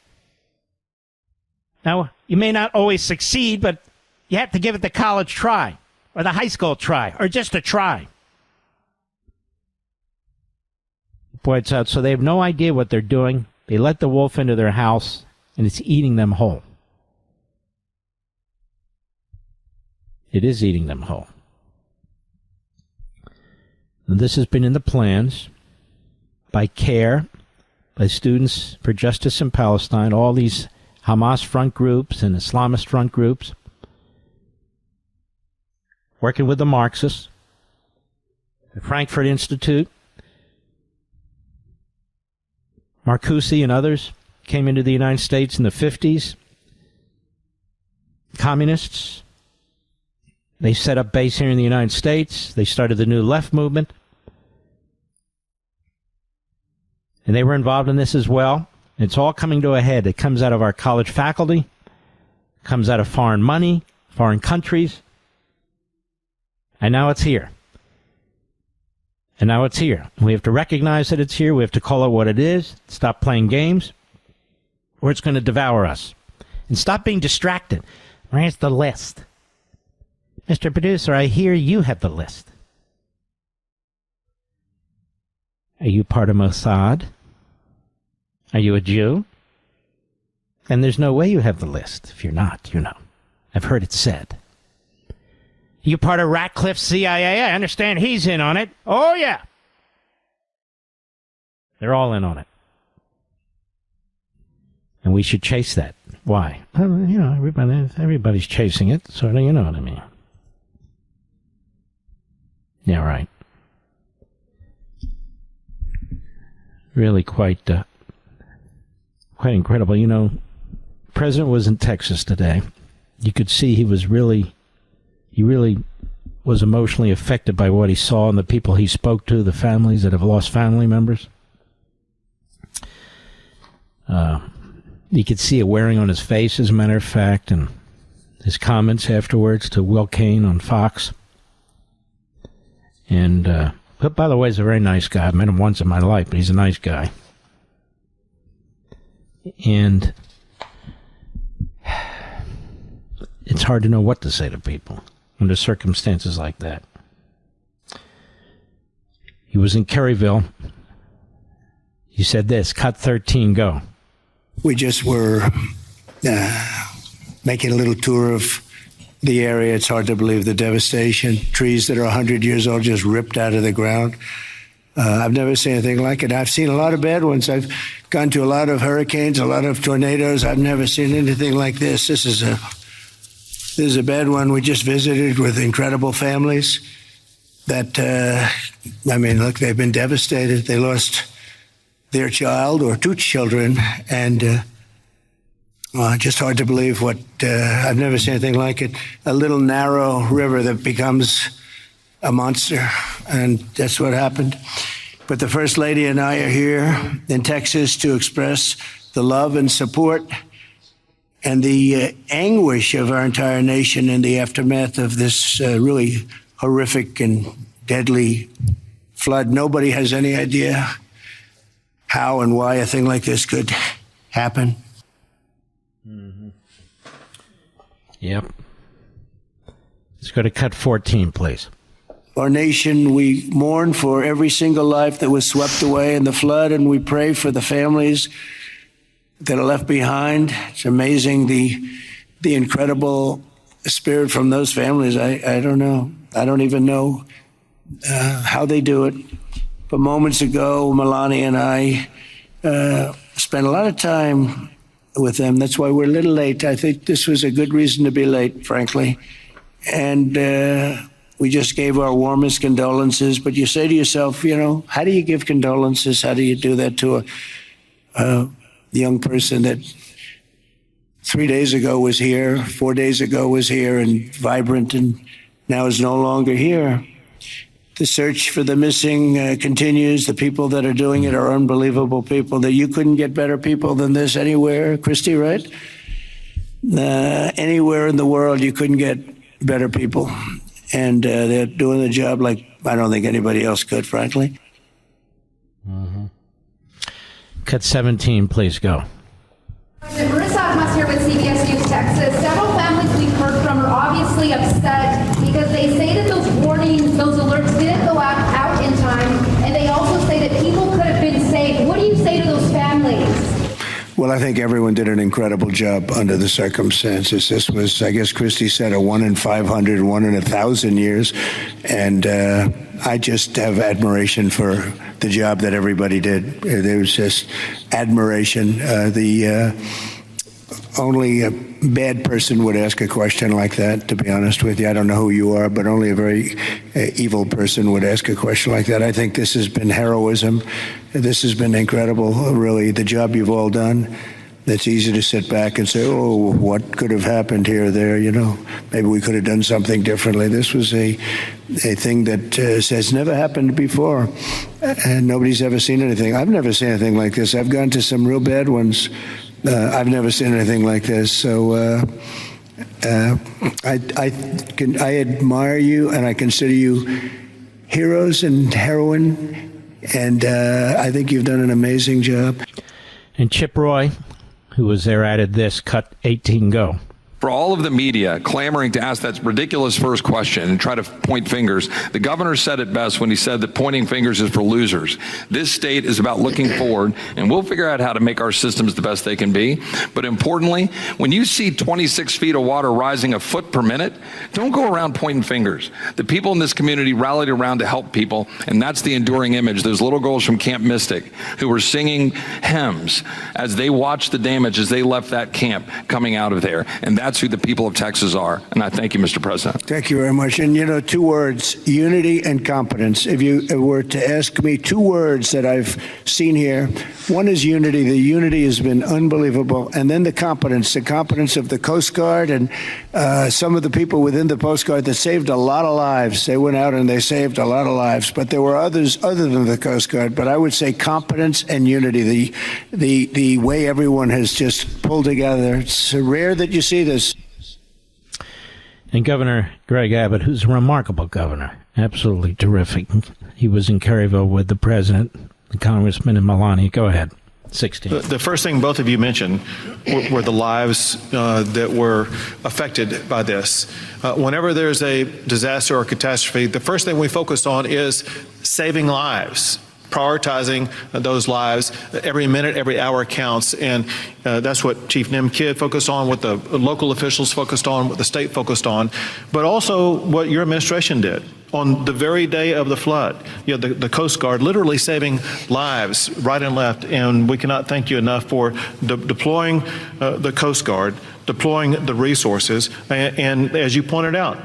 Now, you may not always succeed, but you have to give it the college try, or the high school try, or just a try. He points out, so they have no idea what they're doing. They let the wolf into their house, and it's eating them whole. It is eating them whole. And this has been in the plans by CARE, by Students for Justice in Palestine, all these Hamas front groups and Islamist front groups, working with the Marxists, the Frankfurt Institute, Marcuse and others came into the United States in the 50s. Communists, they set up base here in the United States. They started the New Left movement. And they were involved in this as well. It's all coming to a head. It comes out of our college faculty, comes out of foreign money, foreign countries. And now it's here. And now it's here. We have to recognize that it's here. We have to call it what it is. Stop playing games, or it's going to devour us. And stop being distracted. Where's the list? Mr. Producer, I hear you have the list. Are you part of Mossad? Are you a Jew? And there's no way you have the list. If you're not, you know. I've heard it said. You part of Ratcliffe's CIA? I understand he's in on it. Oh, yeah. They're all in on it. And we should chase that. Why? Well, you know, everybody's chasing it, sort of, you know what I mean. Yeah, right. Really quite incredible. You know, the president was in Texas today. You could see he really was emotionally affected by what he saw and the people he spoke to, the families that have lost family members. You could see it wearing on his face, as a matter of fact, and his comments afterwards to Will Cain on Fox. And, but by the way, he's a very nice guy. I've met him once in my life, but he's a nice guy. And it's hard to know what to say to people under circumstances like that. He was in Kerryville. He said this, cut 13, go. We just were making a little tour of the area. It's hard to believe the devastation. Trees that are 100 years old just ripped out of the ground. I've never seen anything like it. I've seen a lot of bad ones. I've gone to a lot of hurricanes, a lot of tornadoes. I've never seen anything like this. This is a bad one. We just visited with incredible families that, look, they've been devastated. They lost their child or two children, and just hard to believe what, I've never seen anything like it. A little narrow river that becomes a monster, and that's what happened. But the First Lady and I are here in Texas to express the love and support and the anguish of our entire nation in the aftermath of this really horrific and deadly flood. Nobody has any idea how and why a thing like this could happen. Mm-hmm. Yep. Let's go to cut 14, please. Our nation, we mourn for every single life that was swept away in the flood, and we pray for the families that are left behind. It's amazing the incredible spirit from those families. I don't know. I don't even know how they do it. But moments ago, Melania and I spent a lot of time with them. That's why we're a little late. I think this was a good reason to be late, frankly. And we just gave our warmest condolences. But you say to yourself, how do you give condolences? How do you do that to a young person that 3 days ago was here, 4 days ago was here and vibrant, and now is no longer here? The search for the missing continues. The people that are doing it are unbelievable people. That you couldn't get better people than this anywhere, Christy, right? Anywhere in the world, you couldn't get better people. And they're doing the job like I don't think anybody else could, frankly. Mm-hmm. Cut 17, please go. Marissa Atmas here with CBS News Texas. Several families we've heard from are obviously upset because they say that those warnings, those alerts didn't go out in time, and they also say that people could have been saved. What do you say to those families? Well, I think everyone did an incredible job under the circumstances. This was, I guess Christie said, a 1 in 500, 1 in 1,000 years. And I just have admiration for the job that everybody did. There was just admiration. Only a bad person would ask a question like that, to be honest with you. I don't know who you are, but only a very evil person would ask a question like that. I think this has been heroism. This has been incredible, really, the job you've all done. It's easy to sit back and say, oh, what could have happened here or there, Maybe we could have done something differently. This was a thing that has never happened before, and nobody's ever seen anything. I've never seen anything like this. I've gone to some real bad ones. I've never seen anything like this. So I admire you, and I consider you heroes and heroine, and I think you've done an amazing job. And Chip Roy, who was there, added this, cut 18, go. For all of the media clamoring to ask that ridiculous first question and try to point fingers, the governor said it best when he said that pointing fingers is for losers. This state is about looking forward, and we'll figure out how to make our systems the best they can be. But importantly, when you see 26 feet of water rising a foot per minute, don't go around pointing fingers. The people in this community rallied around to help people, and that's the enduring image. Those little girls from Camp Mystic who were singing hymns as they watched the damage as they left that camp coming out of there. And that's who the people of Texas are. And I thank you, Mr. President. Thank you very much. And, 2 words, unity and competence. If you were to ask me 2 words that I've seen here, one is unity. The unity has been unbelievable. And then the competence of the Coast Guard and some of the people within the Coast Guard that saved a lot of lives. They went out and they saved a lot of lives. But there were others other than the Coast Guard. But I would say competence and unity, the way everyone has just pulled together. It's rare that you see this. And Governor Greg Abbott, who's a remarkable governor, absolutely terrific. He was in Caryville with the president, the congressman, and Melania. Go ahead. 16. The first thing both of you mentioned were the lives that were affected by this. Whenever there's a disaster or catastrophe, the first thing we focus on is saving lives, prioritizing those lives. Every minute, every hour counts, and that's what Chief Nim Kidd focused on, what the local officials focused on, what the state focused on, but also what your administration did. On the very day of the flood, the Coast Guard literally saving lives right and left, and we cannot thank you enough for deploying the Coast Guard, deploying the resources, and as you pointed out,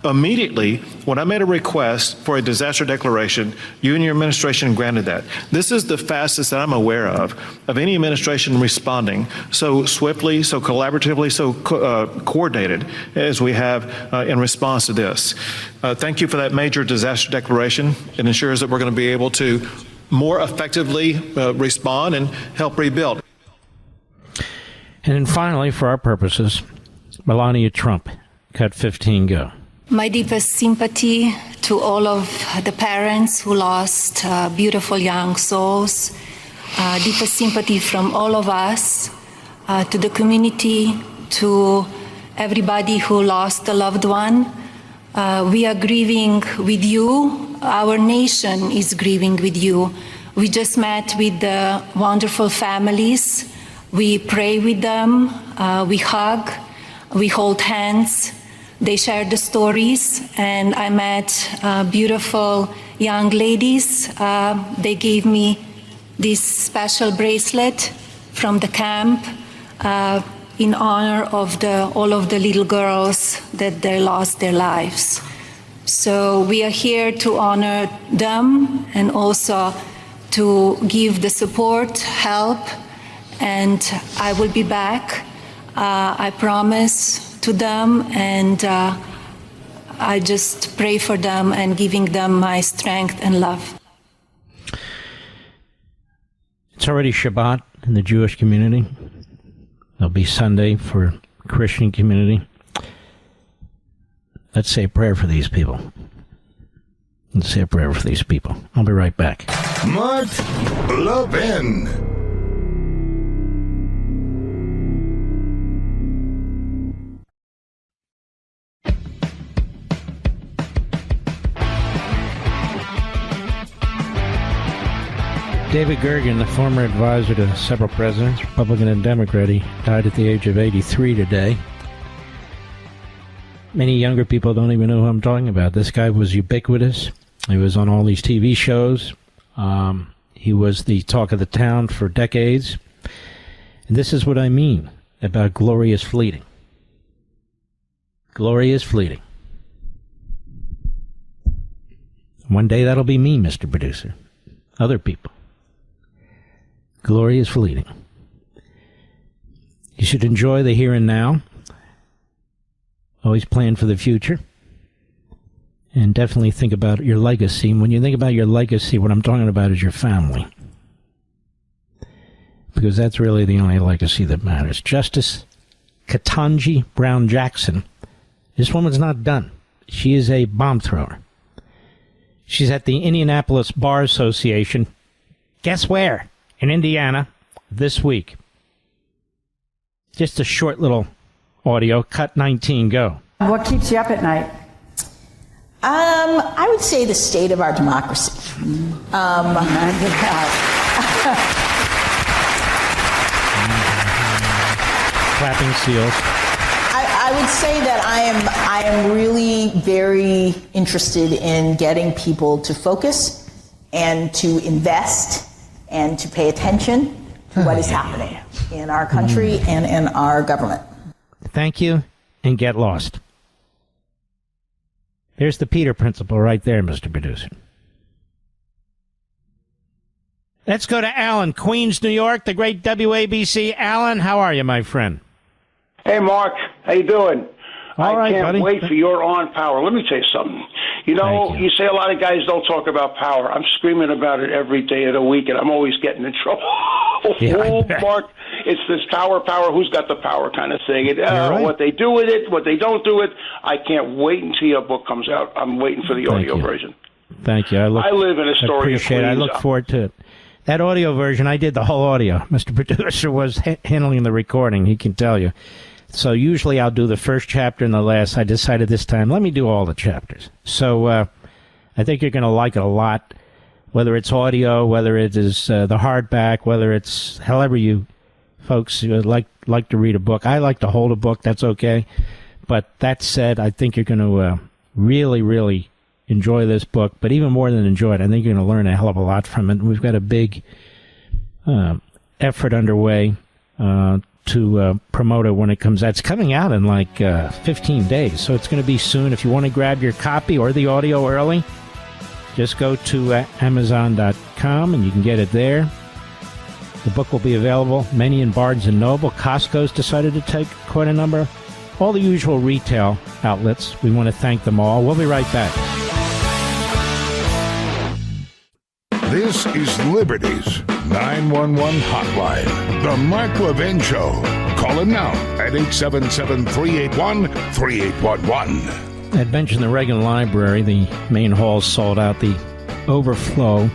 immediately, when I made a request for a disaster declaration, you and your administration granted that. This is the fastest that I'm aware of any administration responding so swiftly, so collaboratively, so coordinated as we have in response to this. Thank you for that major disaster declaration. It ensures that we're going to be able to more effectively respond and help rebuild. And then finally, for our purposes, Melania Trump, cut 15, go. My deepest sympathy to all of the parents who lost beautiful young souls. Deepest sympathy from all of us to the community, to everybody who lost a loved one. We are grieving with you. Our nation is grieving with you. We just met with the wonderful families. We pray with them. We hug. We hold hands. They shared the stories, and I met beautiful young ladies. They gave me this special bracelet from the camp. in honor of all of the little girls that they lost their lives. So we are here to honor them and also to give the support, help, and I will be back. I promise to them, and I just pray for them and giving them my strength and love. It's already Shabbat in the Jewish community. There'll be Sunday for Christian community. Let's say a prayer for these people. Let's say a prayer for these people. I'll be right back. Mark Levin. David Gergen, the former advisor to several presidents, Republican and Democrat, he died at the age of 83 today. Many younger people don't even know who I'm talking about. This guy was ubiquitous. He was on all these TV shows. He was the talk of the town for decades. And this is what I mean about glory is fleeting. Glory is fleeting. One day that'll be me, Mr. Producer. Other people. Glory is fleeting. You should enjoy the here and now. Always plan for the future. And definitely think about your legacy. And when you think about your legacy, what I'm talking about is your family. Because that's really the only legacy that matters. Justice Ketanji Brown Jackson. This woman's not done. She is a bomb thrower. She's at the Indianapolis Bar Association. Guess where? In Indiana this week. Just a short little audio. Cut 19, go. What keeps you up at night? I would say the state of our democracy. Clapping seals. I would say that I am really very interested in getting people to focus and to invest and to pay attention to what is happening in our country and in our government. Thank you, and get lost. There's the Peter principle right there, Mr. Producer. Let's go to Alan, Queens, New York, the great WABC. Alan, how are you, my friend? Hey, Mark. How you doing? All right, I can't buddy. wait for your on power. Let me tell you something. You know, you say a lot of guys don't talk about power. I'm screaming about it every day of the week, and I'm always getting in trouble. Mark, it's this power, who's got the power kind of thing. Right. What they do with it, what they don't do it. I can't wait until your book comes out. I'm waiting for the audio version. Thank you. I live in Astoria, appreciate it. I Queens. look forward to it. That audio version, I did the whole audio. Mr. Producer was handling the recording, he can tell you. So usually I'll do the first chapter and the last. I decided this time, let me do all the chapters. So I think you're going to like it a lot, whether it's audio, whether it is the hardback, whether it's however you folks like to read a book. I like to hold a book. That's okay. But that said, I think you're going to really, really enjoy this book. But even more than enjoy it, I think you're going to learn a hell of a lot from it. We've got a big effort underway to promote it when it comes out. It's coming out in like 15 days, so it's going to be soon. If you want to grab your copy or the audio early, just go to Amazon.com and you can get it there. The book will be available, many in Barnes & Noble. Costco's decided to take quite a number. All the usual retail outlets. We want to thank them all. We'll be right back. This is Liberty's 911 hotline. The Mark Levin Show. Call him now at 877-381-3811. I'd mentioned the Reagan Library. The main hall's sold out. The overflow,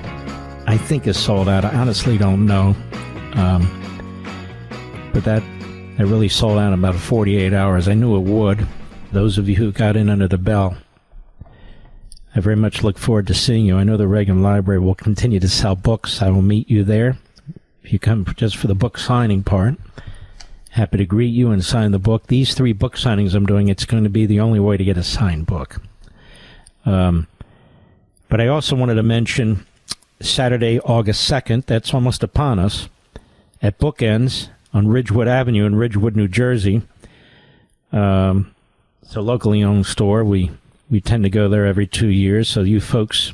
I think, is sold out. I honestly don't know. But that really sold out in about 48 hours. I knew it would. Those of you who got in under the bell, I very much look forward to seeing you. I know the Reagan Library will continue to sell books. I will meet you there. If you come just for the book signing part, happy to greet you and sign the book. These 3 book signings I'm doing, it's going to be the only way to get a signed book. But I also wanted to mention Saturday, August 2nd, that's almost upon us, at Bookends, on Ridgewood Avenue in Ridgewood, New Jersey. It's a locally owned store. We tend to go there every 2 years. So you folks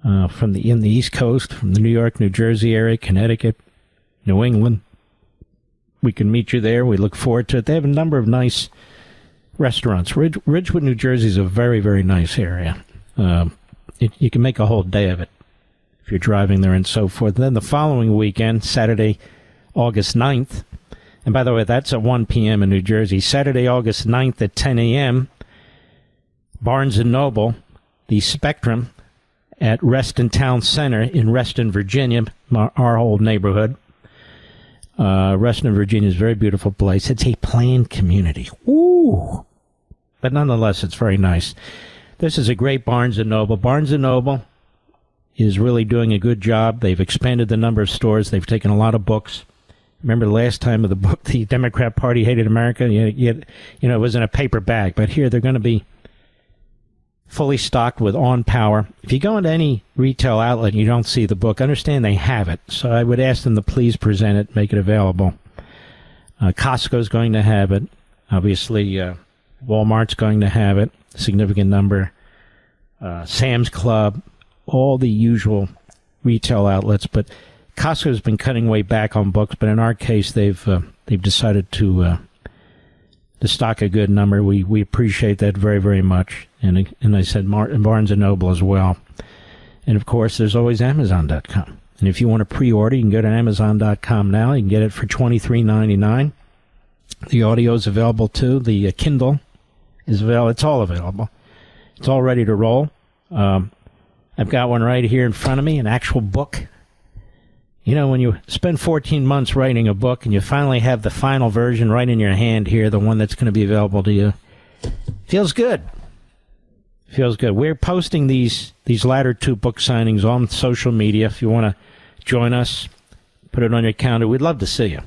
from the East Coast, from the New York, New Jersey area, Connecticut, New England, we can meet you there. We look forward to it. They have a number of nice restaurants. Ridgewood, New Jersey is a very, very nice area. You can make a whole day of it if you're driving there and so forth. Then the following weekend, Saturday, August 9th, and by the way, that's at 1 p.m. in New Jersey. Saturday, August 9th at 10 a.m., Barnes & Noble, the Spectrum, at Reston Town Center in Reston, Virginia, our old neighborhood. Reston, Virginia is a very beautiful place. It's a planned community. Ooh! But nonetheless, it's very nice. This is a great Barnes & Noble. Barnes & Noble is really doing a good job. They've expanded the number of stores. They've taken a lot of books. Remember the last time of the book, the Democrat Party Hated America? It was in a paper bag. But here they're going to be fully stocked with On Power. If you go into any retail outlet and you don't see the book, understand they have it. So I would ask them to please present it, make it available. Costco's going to have it. Obviously, Walmart's going to have it. A significant number. Sam's Club, all the usual retail outlets. But Costco's been cutting way back on books. But in our case, they've decided to stock a good number. We appreciate that very, very much. And I said Barnes & Noble as well. And, of course, there's always Amazon.com. And if you want to pre-order, you can go to Amazon.com now. You can get it for $23.99. The audio is available, too. The Kindle is available. It's all available. It's all ready to roll. I've got one right here in front of me, an actual book. You know, when you spend 14 months writing a book and you finally have the final version right in your hand here, the one that's going to be available to you, feels good. Feels good. We're posting these latter two book signings on social media. If you want to join us, put it on your calendar. We'd love to see you.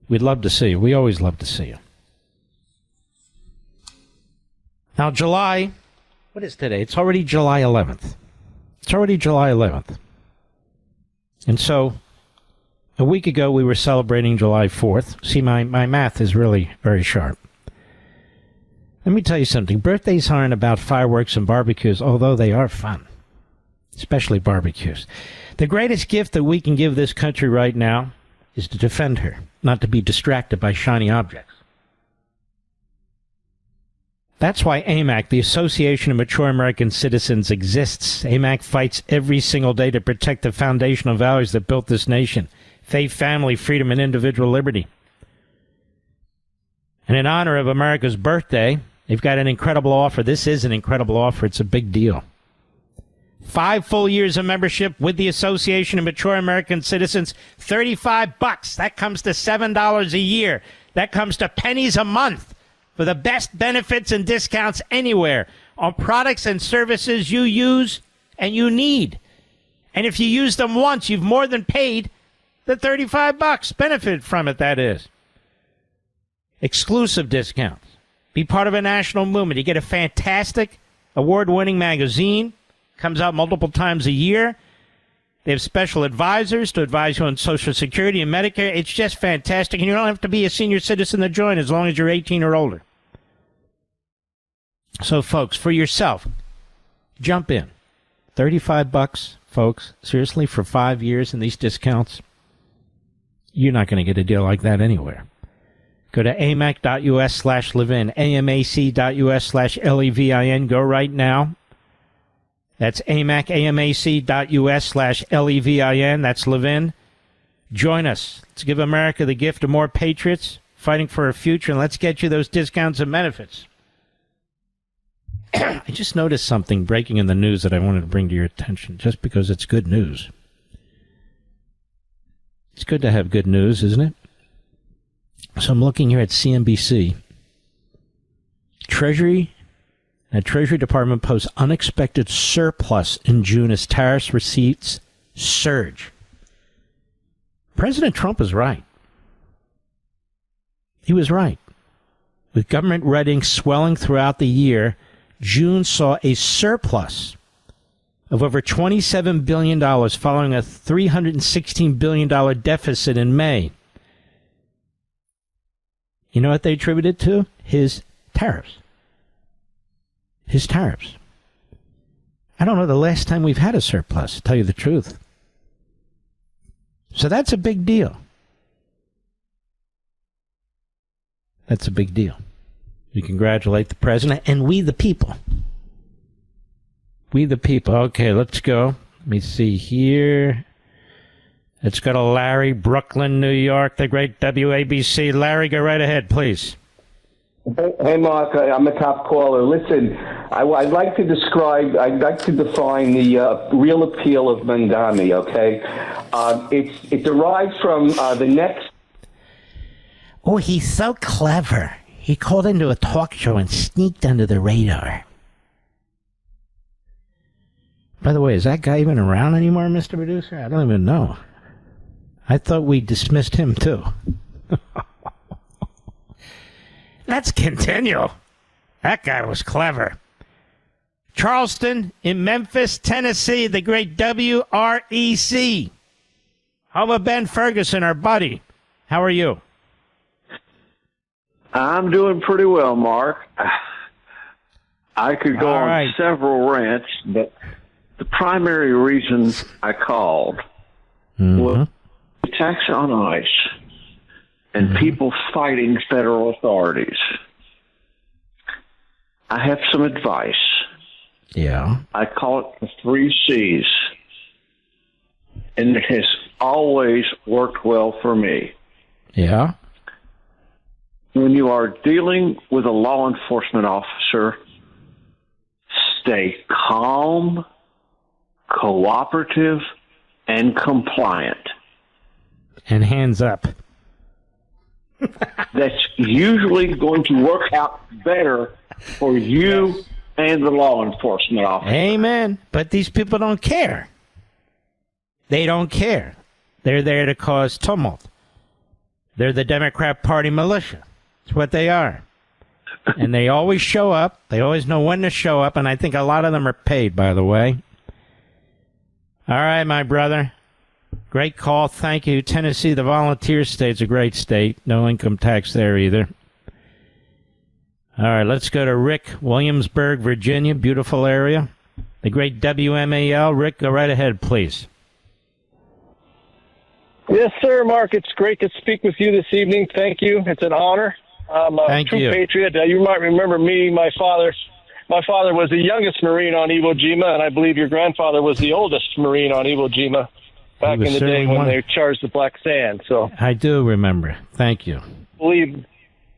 We'd love to see you. We always love to see you. Now, July, what is today? It's already July 11th. It's already July 11th. And so, a week ago, we were celebrating July 4th. See, my math is really very sharp. Let me tell you something. Birthdays aren't about fireworks and barbecues, although they are fun, especially barbecues. The greatest gift that we can give this country right now is to defend her, not to be distracted by shiny objects. That's why AMAC, the Association of Mature American Citizens, exists. AMAC fights every single day to protect the foundational values that built this nation: faith, family, freedom, and individual liberty. And in honor of America's birthday, they've got an incredible offer. This is an incredible offer. It's a big deal. 5 full years of membership with the Association of Mature American Citizens, $35. That comes to $7 a year. That comes to pennies a month for the best benefits and discounts anywhere on products and services you use and you need. And if you use them once, you've more than paid the $35. Benefit from it, that is. Exclusive discounts. Be part of a national movement. You get a fantastic award-winning magazine. Comes out multiple times a year. They have special advisors to advise you on Social Security and Medicare. It's just fantastic. And you don't have to be a senior citizen to join as long as you're 18 or older. So, folks, for yourself, jump in. $35, folks. Seriously, for 5 years and these discounts, you're not going to get a deal like that anywhere. Go to amac.us/Levin, amac.us/Levin. Go right now. That's amac.us/Levin. That's Levin. Join us. Let's give America the gift of more patriots fighting for a future, and let's get you those discounts and benefits. I just noticed something breaking in the news that I wanted to bring to your attention, just because it's good news. It's good to have good news, isn't it? So I'm looking here at CNBC. Treasury Department posts unexpected surplus in June as tariffs receipts surge. President Trump is right. He was right. With government readings swelling throughout the year, June saw a surplus of over $27 billion following a $316 billion deficit in May. You know what they attributed it to? His tariffs. His tariffs. I don't know the last time we've had a surplus, to tell you the truth. So that's a big deal. That's a big deal. We congratulate the president and we the people. We the people. Okay, let's go. Let me see here. Let's go to Larry, Brooklyn, New York, the great WABC. Larry, go right ahead, please. Hey, Mark, I'm a top caller. Listen, I'd like to define the real appeal of Mamdani, okay? It derives from the next... Oh, he's so clever. He called into a talk show and sneaked under the radar. By the way, is that guy even around anymore, Mr. Producer? I don't even know. I thought we dismissed him, too. Let's continue. That guy was clever. Charleston in Memphis, Tennessee, the great WREC. Home of Ben Ferguson, our buddy. How are you? I'm doing pretty well, Mark. I could go on several rants, but the primary reason I called was attacks on ICE and people fighting federal authorities. I have some advice. Yeah. I call it the 3 C's. And it has always worked well for me. Yeah. When you are dealing with a law enforcement officer, stay calm, cooperative, and compliant. And hands up. That's usually going to work out better for you and the law enforcement officer. Amen. But these people don't care. They don't care. They're there to cause tumult. They're the Democrat Party militia. That's what they are. And they always show up. They always know when to show up. And I think a lot of them are paid, by the way. All right, my brother. Great call. Thank you. Tennessee, the volunteer state's a great state. No income tax there either. All right, let's go to Rick, Williamsburg, Virginia. Beautiful area. The great WMAL. Rick, go right ahead, please. Yes, sir, Mark. It's great to speak with you this evening. Thank you. It's an honor. I'm a true patriot. You might remember me. My father was the youngest Marine on Iwo Jima, and I believe your grandfather was the oldest Marine on Iwo Jima back in the day when they charged the black sand. So I do remember. Thank you.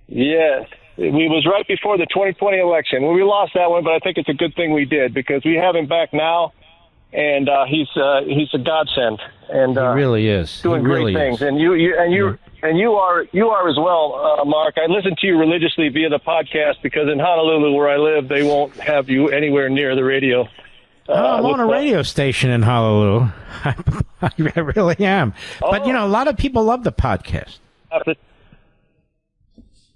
Yes. We was right before the 2020 election. Well, we lost that one, but I think it's a good thing we did because we have him back now, and he's a godsend. And he really is. Doing really great things. Is. And you are as well, Mark. I listen to you religiously via the podcast because in Honolulu, where I live, they won't have you anywhere near the radio. I'm on a radio station in Honolulu. I really am. But, a lot of people love the podcast.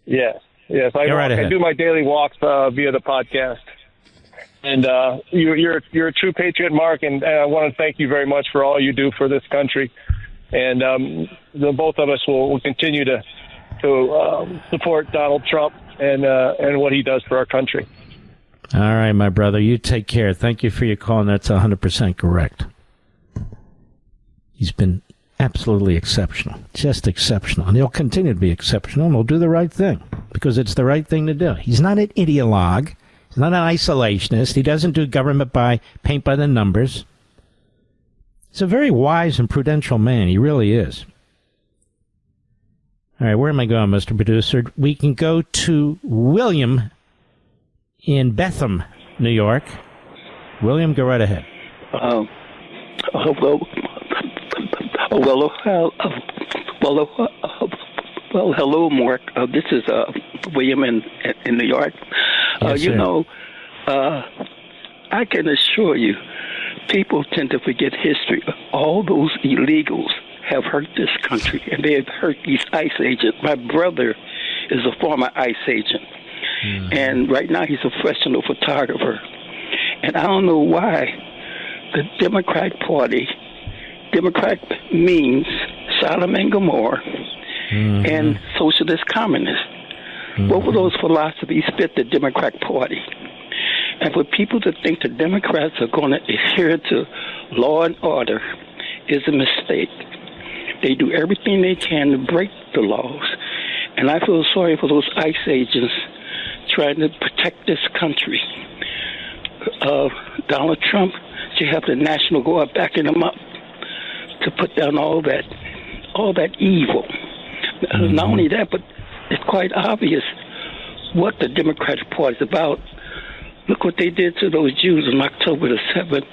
Yes. I do my daily walks via the podcast. And you're a true patriot, Mark, and I want to thank you very much for all you do for this country. And the both of us will continue to support Donald Trump and what he does for our country. All right, my brother. You take care. Thank you for your call, and that's 100% correct. He's been absolutely exceptional, just exceptional. And he'll continue to be exceptional, and he'll do the right thing because it's the right thing to do. He's not an ideologue. He's not an isolationist. He doesn't do government by paint by the numbers. He's a very wise and prudential man. He really is. All right, where am I going, Mr. Producer? We can go to William in Bethlehem, New York. William, go right ahead. Hello, Mark. This is William in New York. Yes, I can assure you, people tend to forget history. All those illegals have hurt this country, and they have hurt these ICE agents. My brother is a former ICE agent, and right now he's a professional photographer. And I don't know why the Democrat means Sodom and Gomorrah and socialist communist. Both of those philosophies fit the Democrat Party. And for people to think the Democrats are going to adhere to law and order is a mistake. They do everything they can to break the laws. And I feel sorry for those ICE agents trying to protect this country. Donald Trump should have the National Guard backing him up to put down all that evil. Not only that, but it's quite obvious what the Democratic Party is about. Look what they did to those Jews on October the 7th,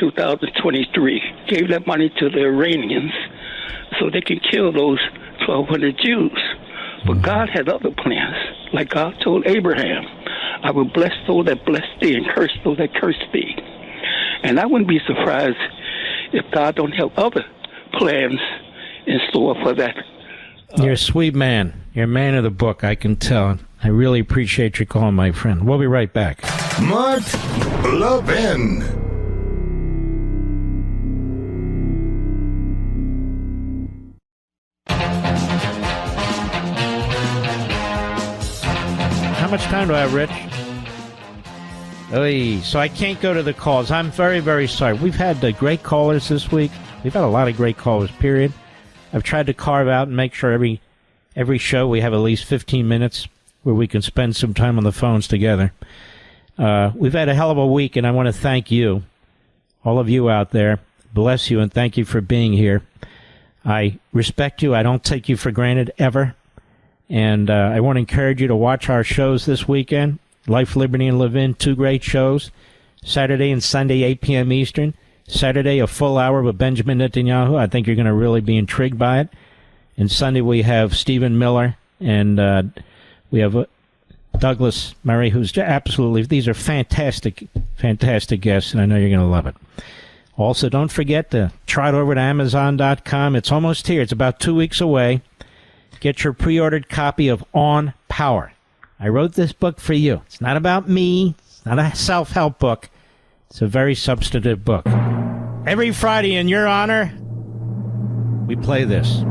2023. Gave that money to the Iranians so they can kill those 1,200 Jews. But God had other plans. Like God told Abraham, I will bless those that bless thee and curse those that curse thee. And I wouldn't be surprised if God don't have other plans in store for that. You're a sweet man. You're a man of the book, I can tell. I really appreciate your call, my friend. We'll be right back. Mark Levin. How much time do I have, Rich? Oy, so I can't go to the calls. I'm very, very sorry. We've had great callers this week. We've had a lot of great callers, period. I've tried to carve out and make sure every show we have at least 15 minutes where we can spend some time on the phones together. We've had a hell of a week, and I want to thank you, all of you out there. Bless you, and thank you for being here. I respect you. I don't take you for granted ever. And I want to encourage you to watch our shows this weekend. Life, Liberty, and Levin, 2 great shows. Saturday and Sunday, 8 p.m. Eastern. Saturday, a full hour with Benjamin Netanyahu. I think you're going to really be intrigued by it. And Sunday, we have Stephen Miller, and we have Douglas Murray, who's absolutely, these are fantastic, fantastic guests, and I know you're going to love it. Also, don't forget to try it over to Amazon.com. It's almost here. It's about 2 weeks away. Get your pre-ordered copy of On Power. I wrote this book for you. It's not about me. It's not a self-help book. It's a very substantive book. Every Friday, in your honor, we play this.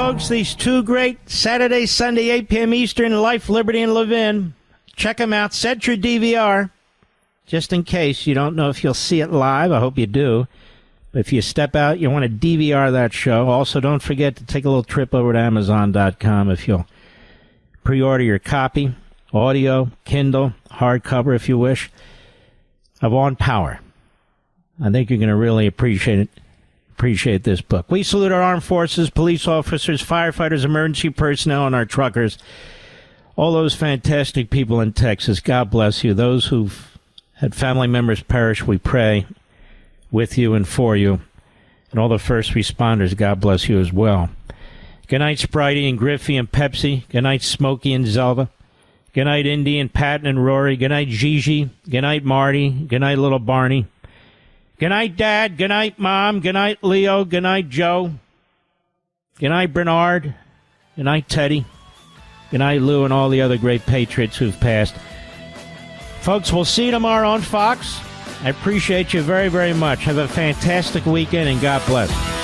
folks. These two great Saturday, Sunday, 8 p.m. Eastern, Life, Liberty, and Levin. Check them out. Set your DVR. Just in case you don't know if you'll see it live. I hope you do. But if you step out, you want to DVR that show. Also, don't forget to take a little trip over to Amazon.com if you'll pre-order your copy, audio, Kindle, hardcover if you wish, of On Power. I think you're going to really appreciate this book. We salute our armed forces, police officers, firefighters, emergency personnel, and our truckers. All those fantastic people in Texas. God bless you. Those who've had family members perish, we pray with you and for you. And all the first responders, God bless you as well. Good night, Spritey and Griffey and Pepsi. Good night, Smokey and Zelva. Good night, Indy and Patton and Rory. Good night, Gigi. Good night, Marty. Good night, little Barney. Good night, Dad. Good night, Mom. Good night, Leo. Good night, Joe. Good night, Bernard. Good night, Teddy. Good night, Lou, and all the other great patriots who've passed. Folks, we'll see you tomorrow on Fox. I appreciate you very, very much. Have a fantastic weekend, and God bless.